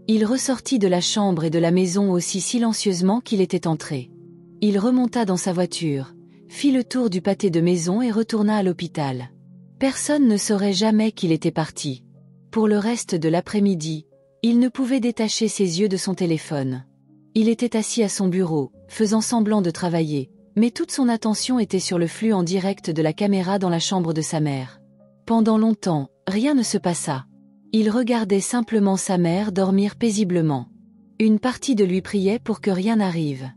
Il ressortit de la chambre et de la maison aussi silencieusement qu'il était entré. Il remonta dans sa voiture, fit le tour du pâté de maison et retourna à l'hôpital. Personne ne saurait jamais qu'il était parti. Pour le reste de l'après-midi, il ne pouvait détacher ses yeux de son téléphone. Il était assis à son bureau, faisant semblant de travailler, mais toute son attention était sur le flux en direct de la caméra dans la chambre de sa mère. Pendant longtemps, rien ne se passa. Il regardait simplement sa mère dormir paisiblement. Une partie de lui priait pour que rien n'arrive.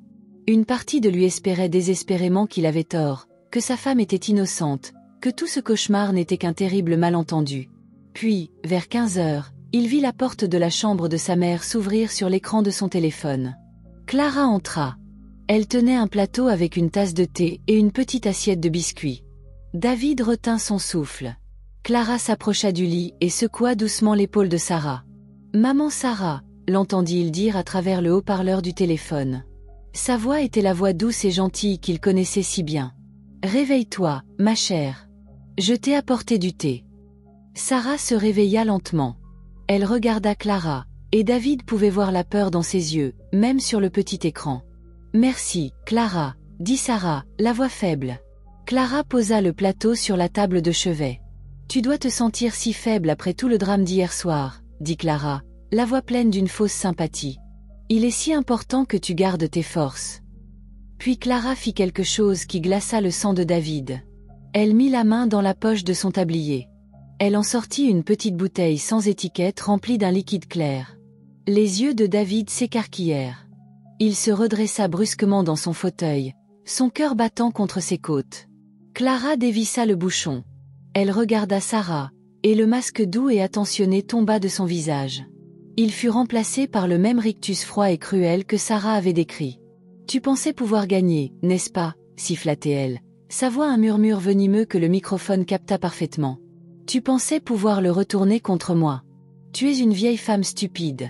Une partie de lui espérait désespérément qu'il avait tort, que sa femme était innocente, que tout ce cauchemar n'était qu'un terrible malentendu. Puis, vers 15 heures, il vit la porte de la chambre de sa mère s'ouvrir sur l'écran de son téléphone. Clara entra. Elle tenait un plateau avec une tasse de thé et une petite assiette de biscuits. David retint son souffle. Clara s'approcha du lit et secoua doucement l'épaule de Sarah. « Maman Sarah », l'entendit-il dire à travers le haut-parleur du téléphone. Sa voix était la voix douce et gentille qu'il connaissait si bien. « Réveille-toi, ma chère. Je t'ai apporté du thé. » Sarah se réveilla lentement. Elle regarda Clara, Et David pouvait voir la peur dans ses yeux, même sur le petit écran. « Merci, Clara », dit Sarah, la voix faible. Clara posa le plateau sur la table de chevet. « Tu dois te sentir si faible après tout le drame d'hier soir, » dit Clara, la voix pleine d'une fausse sympathie. « Il est si important que tu gardes tes forces. » Puis Clara fit quelque chose qui glaça le sang de David. Elle mit la main dans la poche de son tablier. Elle en sortit une petite bouteille sans étiquette remplie d'un liquide clair. Les yeux de David s'écarquillèrent. Il se redressa brusquement dans son fauteuil, son cœur battant contre ses côtes. Clara dévissa le bouchon. Elle regarda Sarah, et le masque doux et attentionné tomba de son visage. Il fut remplacé par le même rictus froid et cruel que Sarah avait décrit. « Tu pensais pouvoir gagner, n'est-ce pas » siffla-t-elle, sa voix un murmure venimeux que le microphone capta parfaitement. « Tu pensais pouvoir le retourner contre moi. Tu es une vieille femme stupide.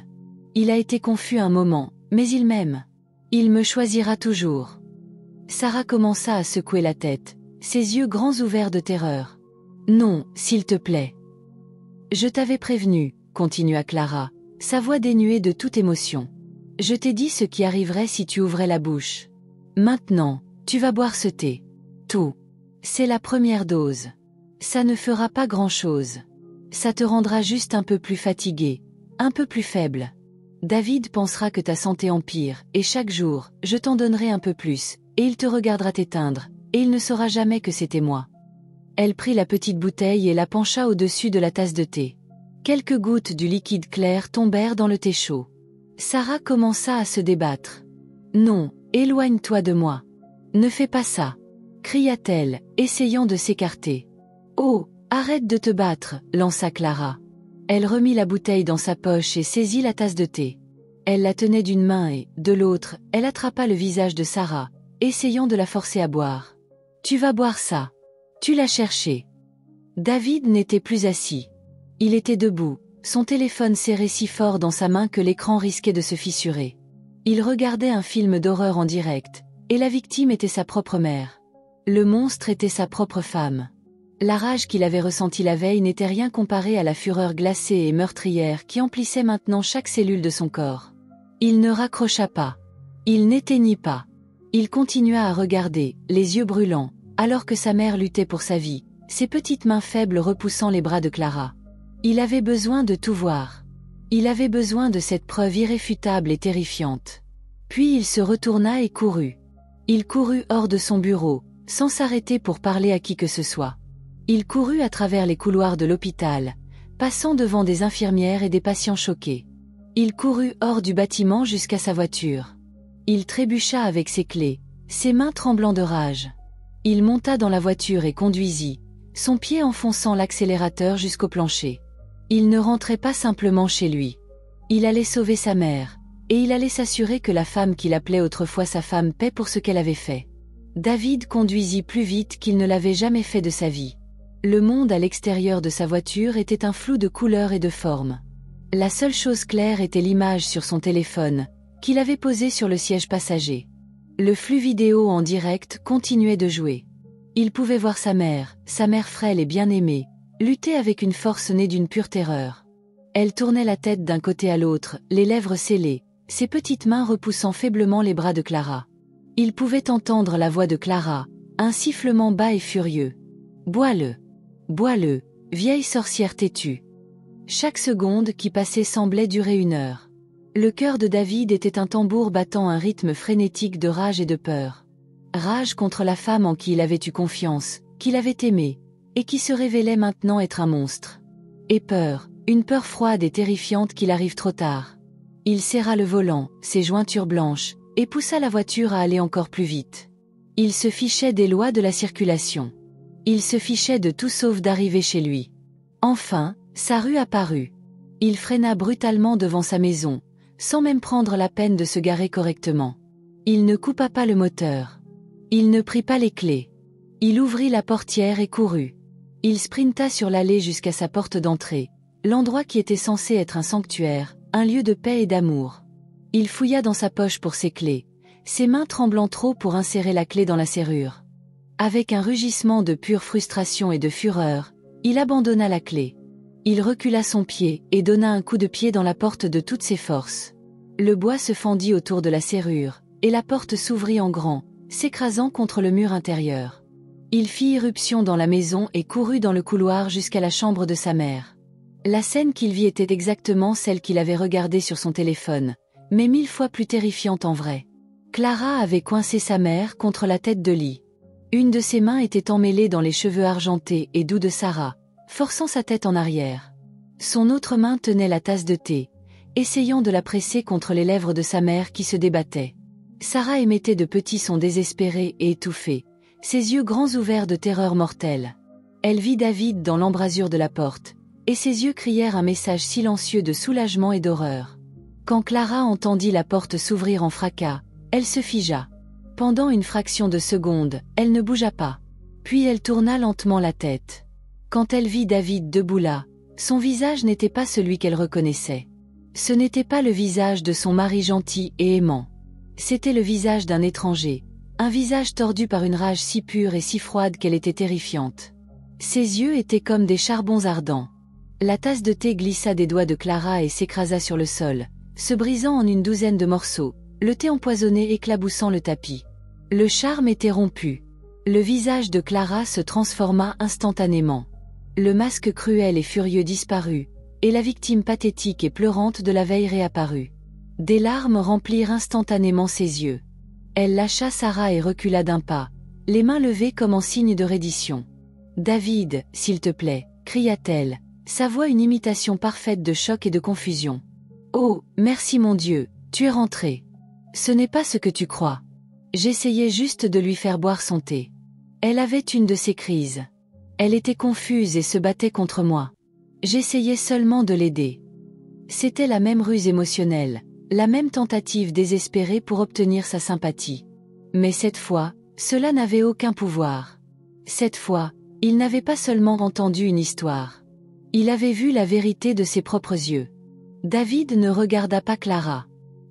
Il a été confus un moment, mais il m'aime. Il me choisira toujours. » Sarah commença à secouer la tête, ses yeux grands ouverts de terreur. « Non, s'il te plaît. »« Je t'avais prévenu, » continua Clara, sa voix dénuée de toute émotion. « Je t'ai dit ce qui arriverait si tu ouvrais la bouche. Maintenant, tu vas boire ce thé. Tout. C'est la première dose. Ça ne fera pas grand-chose. Ça te rendra juste un peu plus fatigué, un peu plus faible. David pensera que ta santé empire, et chaque jour, je t'en donnerai un peu plus, et il te regardera t'éteindre, et il ne saura jamais que c'était moi. » Elle prit la petite bouteille et la pencha au-dessus de la tasse de thé. Quelques gouttes du liquide clair tombèrent dans le thé chaud. Sarah commença à se débattre. « Non, éloigne-toi de moi. Ne fais pas ça !» cria-t-elle, essayant de s'écarter. « Oh, arrête de te battre !» lança Clara. Elle remit la bouteille dans sa poche et saisit la tasse de thé. Elle la tenait d'une main et, de l'autre, elle attrapa le visage de Sarah, essayant de la forcer à boire. « Tu vas boire ça. Tu l'as cherché. » David n'était plus assis. Il était debout, son téléphone serré si fort dans sa main que l'écran risquait de se fissurer. Il regardait un film d'horreur en direct, et la victime était sa propre mère. Le monstre était sa propre femme. La rage qu'il avait ressentie la veille n'était rien comparée à la fureur glacée et meurtrière qui emplissait maintenant chaque cellule de son corps. Il ne raccrocha pas. Il n'éteignit pas. Il continua à regarder, les yeux brûlants, alors que sa mère luttait pour sa vie, ses petites mains faibles repoussant les bras de Clara. Il avait besoin de tout voir. Il avait besoin de cette preuve irréfutable et terrifiante. Puis il se retourna et courut. Il courut hors de son bureau, sans s'arrêter pour parler à qui que ce soit. Il courut à travers les couloirs de l'hôpital, passant devant des infirmières et des patients choqués. Il courut hors du bâtiment jusqu'à sa voiture. Il trébucha avec ses clés, ses mains tremblant de rage. Il monta dans la voiture et conduisit, son pied enfonçant l'accélérateur jusqu'au plancher. Il ne rentrait pas simplement chez lui. Il allait sauver sa mère, et il allait s'assurer que la femme qu'il appelait autrefois sa femme paie pour ce qu'elle avait fait. David conduisit plus vite qu'il ne l'avait jamais fait de sa vie. Le monde à l'extérieur de sa voiture était un flou de couleurs et de formes. La seule chose claire était l'image sur son téléphone, qu'il avait posée sur le siège passager. Le flux vidéo en direct continuait de jouer. Il pouvait voir sa mère frêle et bien-aimée, lutter avec une force née d'une pure terreur. Elle tournait la tête d'un côté à l'autre, les lèvres scellées, ses petites mains repoussant faiblement les bras de Clara. Il pouvait entendre la voix de Clara, un sifflement bas et furieux. « Bois-le. Bois-le, vieille sorcière têtue. » Chaque seconde qui passait semblait durer 1 heure. Le cœur de David était un tambour battant un rythme frénétique de rage et de peur. Rage contre la femme en qui il avait eu confiance, qu'il avait aimée, et qui se révélait maintenant être un monstre. Et peur, une peur froide et terrifiante qu'il arrive trop tard. Il serra le volant, ses jointures blanches, et poussa la voiture à aller encore plus vite. Il se fichait des lois de la circulation. Il se fichait de tout sauf d'arriver chez lui. Enfin, sa rue apparut. Il freina brutalement devant sa maison, sans même prendre la peine de se garer correctement. Il ne coupa pas le moteur. Il ne prit pas les clés. Il ouvrit la portière et courut. Il sprinta sur l'allée jusqu'à sa porte d'entrée, l'endroit qui était censé être un sanctuaire, un lieu de paix et d'amour. Il fouilla dans sa poche pour ses clés, ses mains tremblant trop pour insérer la clé dans la serrure. Avec un rugissement de pure frustration et de fureur, il abandonna la clé. Il recula son pied et donna un coup de pied dans la porte de toutes ses forces. Le bois se fendit autour de la serrure, et la porte s'ouvrit en grand, s'écrasant contre le mur intérieur. Il fit irruption dans la maison et courut dans le couloir jusqu'à la chambre de sa mère. La scène qu'il vit était exactement celle qu'il avait regardée sur son téléphone, mais 1000 fois plus terrifiante en vrai. Clara avait coincé sa mère contre la tête de lit. Une de ses mains était emmêlée dans les cheveux argentés et doux de Sarah, forçant sa tête en arrière. Son autre main tenait la tasse de thé, essayant de la presser contre les lèvres de sa mère qui se débattait. Sarah émettait de petits sons désespérés et étouffés, ses yeux grands ouverts de terreur mortelle. Elle vit David dans l'embrasure de la porte, et ses yeux crièrent un message silencieux de soulagement et d'horreur. Quand Clara entendit la porte s'ouvrir en fracas, elle se figea. Pendant une fraction de seconde, elle ne bougea pas. Puis elle tourna lentement la tête. Quand elle vit David debout là, son visage n'était pas celui qu'elle reconnaissait. Ce n'était pas le visage de son mari gentil et aimant. C'était le visage d'un étranger, un visage tordu par une rage si pure et si froide qu'elle était terrifiante. Ses yeux étaient comme des charbons ardents. La tasse de thé glissa des doigts de Clara et s'écrasa sur le sol, se brisant en une douzaine de morceaux, le thé empoisonné éclaboussant le tapis. Le charme était rompu. Le visage de Clara se transforma instantanément. Le masque cruel et furieux disparut, et la victime pathétique et pleurante de la veille réapparut. Des larmes remplirent instantanément ses yeux. Elle lâcha Sarah et recula d'un pas, les mains levées comme en signe de reddition. « David, s'il te plaît » cria-t-elle, sa voix une imitation parfaite de choc et de confusion. « Oh, merci mon Dieu, tu es rentré. Ce n'est pas ce que tu crois. J'essayais juste de lui faire boire son thé. » Elle avait une de ces crises. Elle était confuse et se battait contre moi. J'essayais seulement de l'aider. C'était la même ruse émotionnelle, la même tentative désespérée pour obtenir sa sympathie. Mais cette fois, cela n'avait aucun pouvoir. Cette fois, il n'avait pas seulement entendu une histoire. Il avait vu la vérité de ses propres yeux. David ne regarda pas Clara.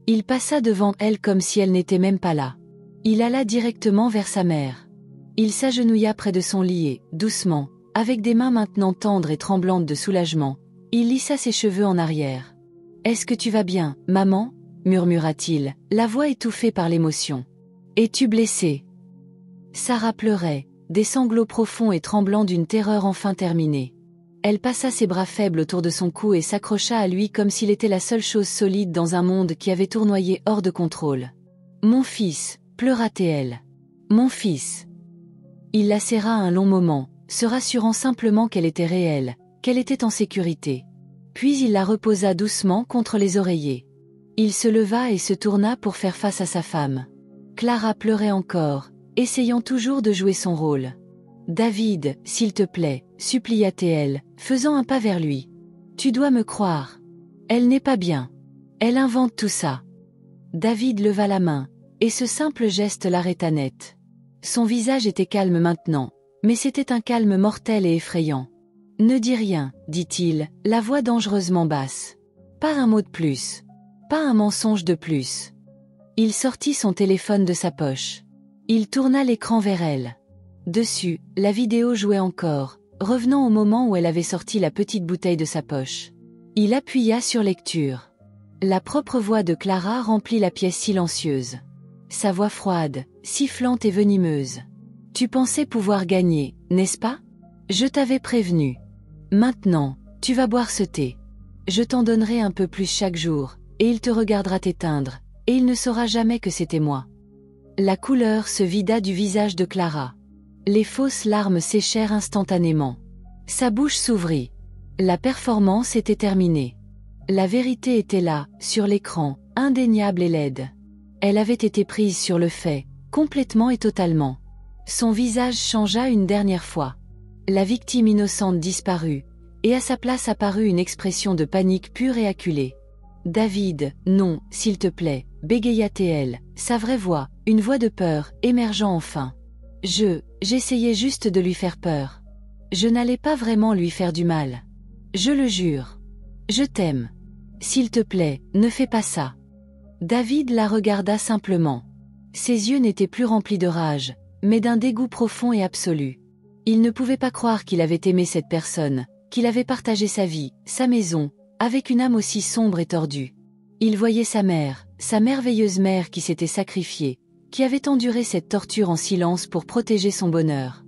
Il passa devant elle comme si elle n'était même pas là. Il alla directement vers sa mère. Il s'agenouilla près de son lit et, doucement, avec des mains maintenant tendres et tremblantes de soulagement, il lissa ses cheveux en arrière. « Est-ce que tu vas bien, maman ?» murmura-t-il, la voix étouffée par l'émotion. « Es-tu blessée ?» Sarah pleurait, des sanglots profonds et tremblants d'une terreur enfin terminée. Elle passa ses bras faibles autour de son cou et s'accrocha à lui comme s'il était la seule chose solide dans un monde qui avait tournoyé hors de contrôle. « Mon fils » pleura-t-elle. « Mon fils » Il la serra un long moment, se rassurant simplement qu'elle était réelle, qu'elle était en sécurité. Puis il la reposa doucement contre les oreillers. Il se leva et se tourna pour faire face à sa femme. Clara pleurait encore, essayant toujours de jouer son rôle. « David, s'il te plaît » supplia-t-elle, faisant un pas vers lui. « Tu dois me croire. Elle n'est pas bien. Elle invente tout ça. » David leva la main, et ce simple geste l'arrêta net. Son visage était calme maintenant, mais c'était un calme mortel et effrayant. « Ne dis rien, dit-il, la voix dangereusement basse. Pas un mot de plus. Pas un mensonge de plus. » Il sortit son téléphone de sa poche. Il tourna l'écran vers elle. Dessus, la vidéo jouait encore, revenant au moment où elle avait sorti la petite bouteille de sa poche. Il appuya sur lecture. La propre voix de Clara remplit la pièce silencieuse. Sa voix froide, sifflante et venimeuse. « Tu pensais pouvoir gagner, n'est-ce pas? Je t'avais prévenu. Maintenant, tu vas boire ce thé. Je t'en donnerai un peu plus chaque jour, et il te regardera t'éteindre, et il ne saura jamais que c'était moi. » La couleur se vida du visage de Clara. Les fausses larmes séchèrent instantanément. Sa bouche s'ouvrit. La performance était terminée. La vérité était là, sur l'écran, indéniable et laide. Elle avait été prise sur le fait, complètement et totalement. Son visage changea une dernière fois. La victime innocente disparut, et à sa place apparut une expression de panique pure et acculée. « David, non, s'il te plaît » bégaya-t-elle, sa vraie voix, une voix de peur, émergeant enfin. J'essayais juste de lui faire peur. Je n'allais pas vraiment lui faire du mal. Je le jure. Je t'aime. S'il te plaît, ne fais pas ça. » David la regarda simplement. Ses yeux n'étaient plus remplis de rage, mais d'un dégoût profond et absolu. Il ne pouvait pas croire qu'il avait aimé cette personne, qu'il avait partagé sa vie, sa maison, avec une âme aussi sombre et tordue. Il voyait sa mère, sa merveilleuse mère qui s'était sacrifiée, qui avait enduré cette torture en silence pour protéger son bonheur.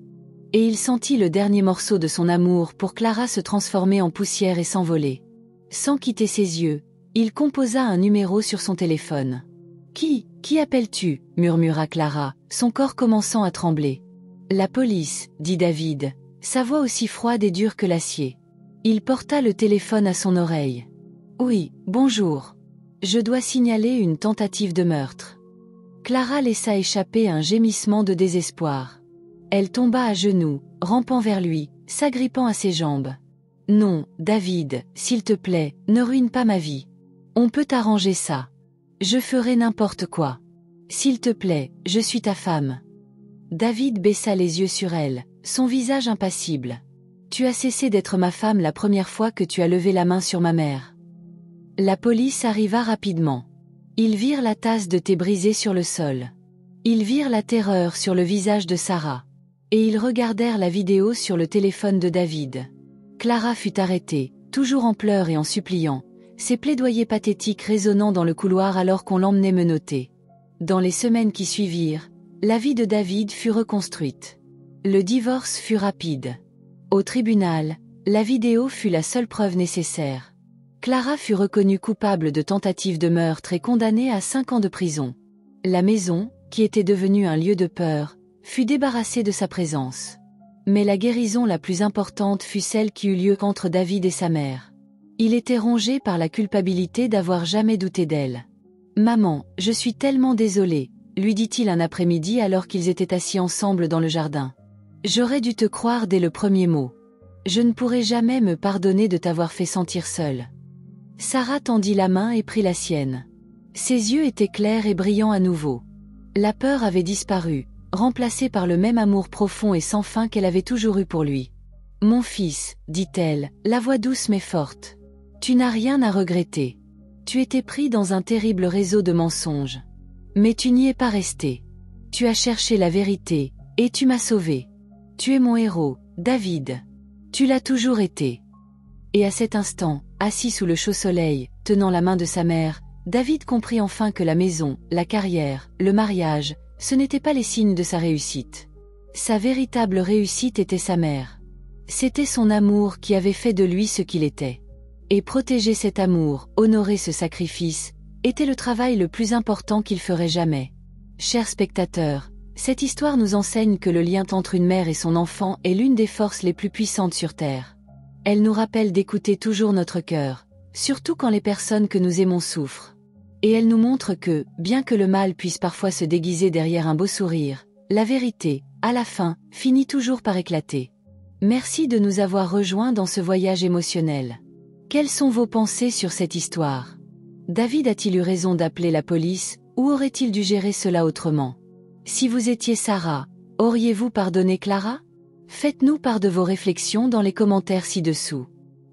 Et il sentit le dernier morceau de son amour pour Clara se transformer en poussière et s'envoler. Sans quitter ses yeux, il composa un numéro sur son téléphone. « Qui appelles-tu » murmura Clara, son corps commençant à trembler. « La police » dit David, sa voix aussi froide et dure que l'acier. Il porta le téléphone à son oreille. « Oui, bonjour. Je dois signaler une tentative de meurtre. » Clara laissa échapper un gémissement de désespoir. Elle tomba à genoux, rampant vers lui, s'agrippant à ses jambes. « Non, David, s'il te plaît, ne ruine pas ma vie. On peut arranger ça. Je ferai n'importe quoi. S'il te plaît, je suis ta femme. » David baissa les yeux sur elle, son visage impassible. « Tu as cessé d'être ma femme la première fois que tu as levé la main sur ma mère. » La police arriva rapidement. Ils virent la tasse de thé brisée sur le sol. Ils virent la terreur sur le visage de Sarah. Et ils regardèrent la vidéo sur le téléphone de David. Clara fut arrêtée, toujours en pleurs et en suppliant, ses plaidoyers pathétiques résonnant dans le couloir alors qu'on l'emmenait menottée. Dans les semaines qui suivirent, la vie de David fut reconstruite. Le divorce fut rapide. Au tribunal, la vidéo fut la seule preuve nécessaire. Clara fut reconnue coupable de tentative de meurtre et condamnée à 5 ans de prison. La maison, qui était devenue un lieu de peur, fut débarrassée de sa présence. Mais la guérison la plus importante fut celle qui eut lieu entre David et sa mère. Il était rongé par la culpabilité d'avoir jamais douté d'elle. « Maman, je suis tellement désolé », lui dit-il un après-midi alors qu'ils étaient assis ensemble dans le jardin. « J'aurais dû te croire dès le premier mot. Je ne pourrai jamais me pardonner de t'avoir fait sentir seule. » Sarah tendit la main et prit la sienne. Ses yeux étaient clairs et brillants à nouveau. La peur avait disparu, remplacée par le même amour profond et sans fin qu'elle avait toujours eu pour lui. « Mon fils, dit-elle, la voix douce mais forte. Tu n'as rien à regretter. Tu étais pris dans un terrible réseau de mensonges. Mais tu n'y es pas resté. Tu as cherché la vérité, et tu m'as sauvé. Tu es mon héros, David. Tu l'as toujours été. » Et à cet instant, assis sous le chaud soleil, tenant la main de sa mère, David comprit enfin que la maison, la carrière, le mariage, ce n'étaient pas les signes de sa réussite. Sa véritable réussite était sa mère. C'était son amour qui avait fait de lui ce qu'il était. Et protéger cet amour, honorer ce sacrifice, était le travail le plus important qu'il ferait jamais. Chers spectateurs, cette histoire nous enseigne que le lien entre une mère et son enfant est l'une des forces les plus puissantes sur Terre. Elle nous rappelle d'écouter toujours notre cœur, surtout quand les personnes que nous aimons souffrent. Et elle nous montre que, bien que le mal puisse parfois se déguiser derrière un beau sourire, la vérité, à la fin, finit toujours par éclater. Merci de nous avoir rejoints dans ce voyage émotionnel. Quelles sont vos pensées sur cette histoire? David a-t-il eu raison d'appeler la police, ou aurait-il dû gérer cela autrement? Si vous étiez Sarah, auriez-vous pardonné Clara? Faites-nous part de vos réflexions dans les commentaires ci-dessous.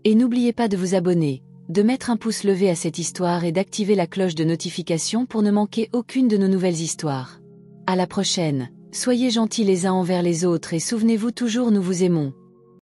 Et n'oubliez pas de vous abonner, de mettre un pouce levé à cette histoire et d'activer la cloche de notification pour ne manquer aucune de nos nouvelles histoires. À la prochaine, soyez gentils les uns envers les autres et souvenez-vous toujours nous vous aimons.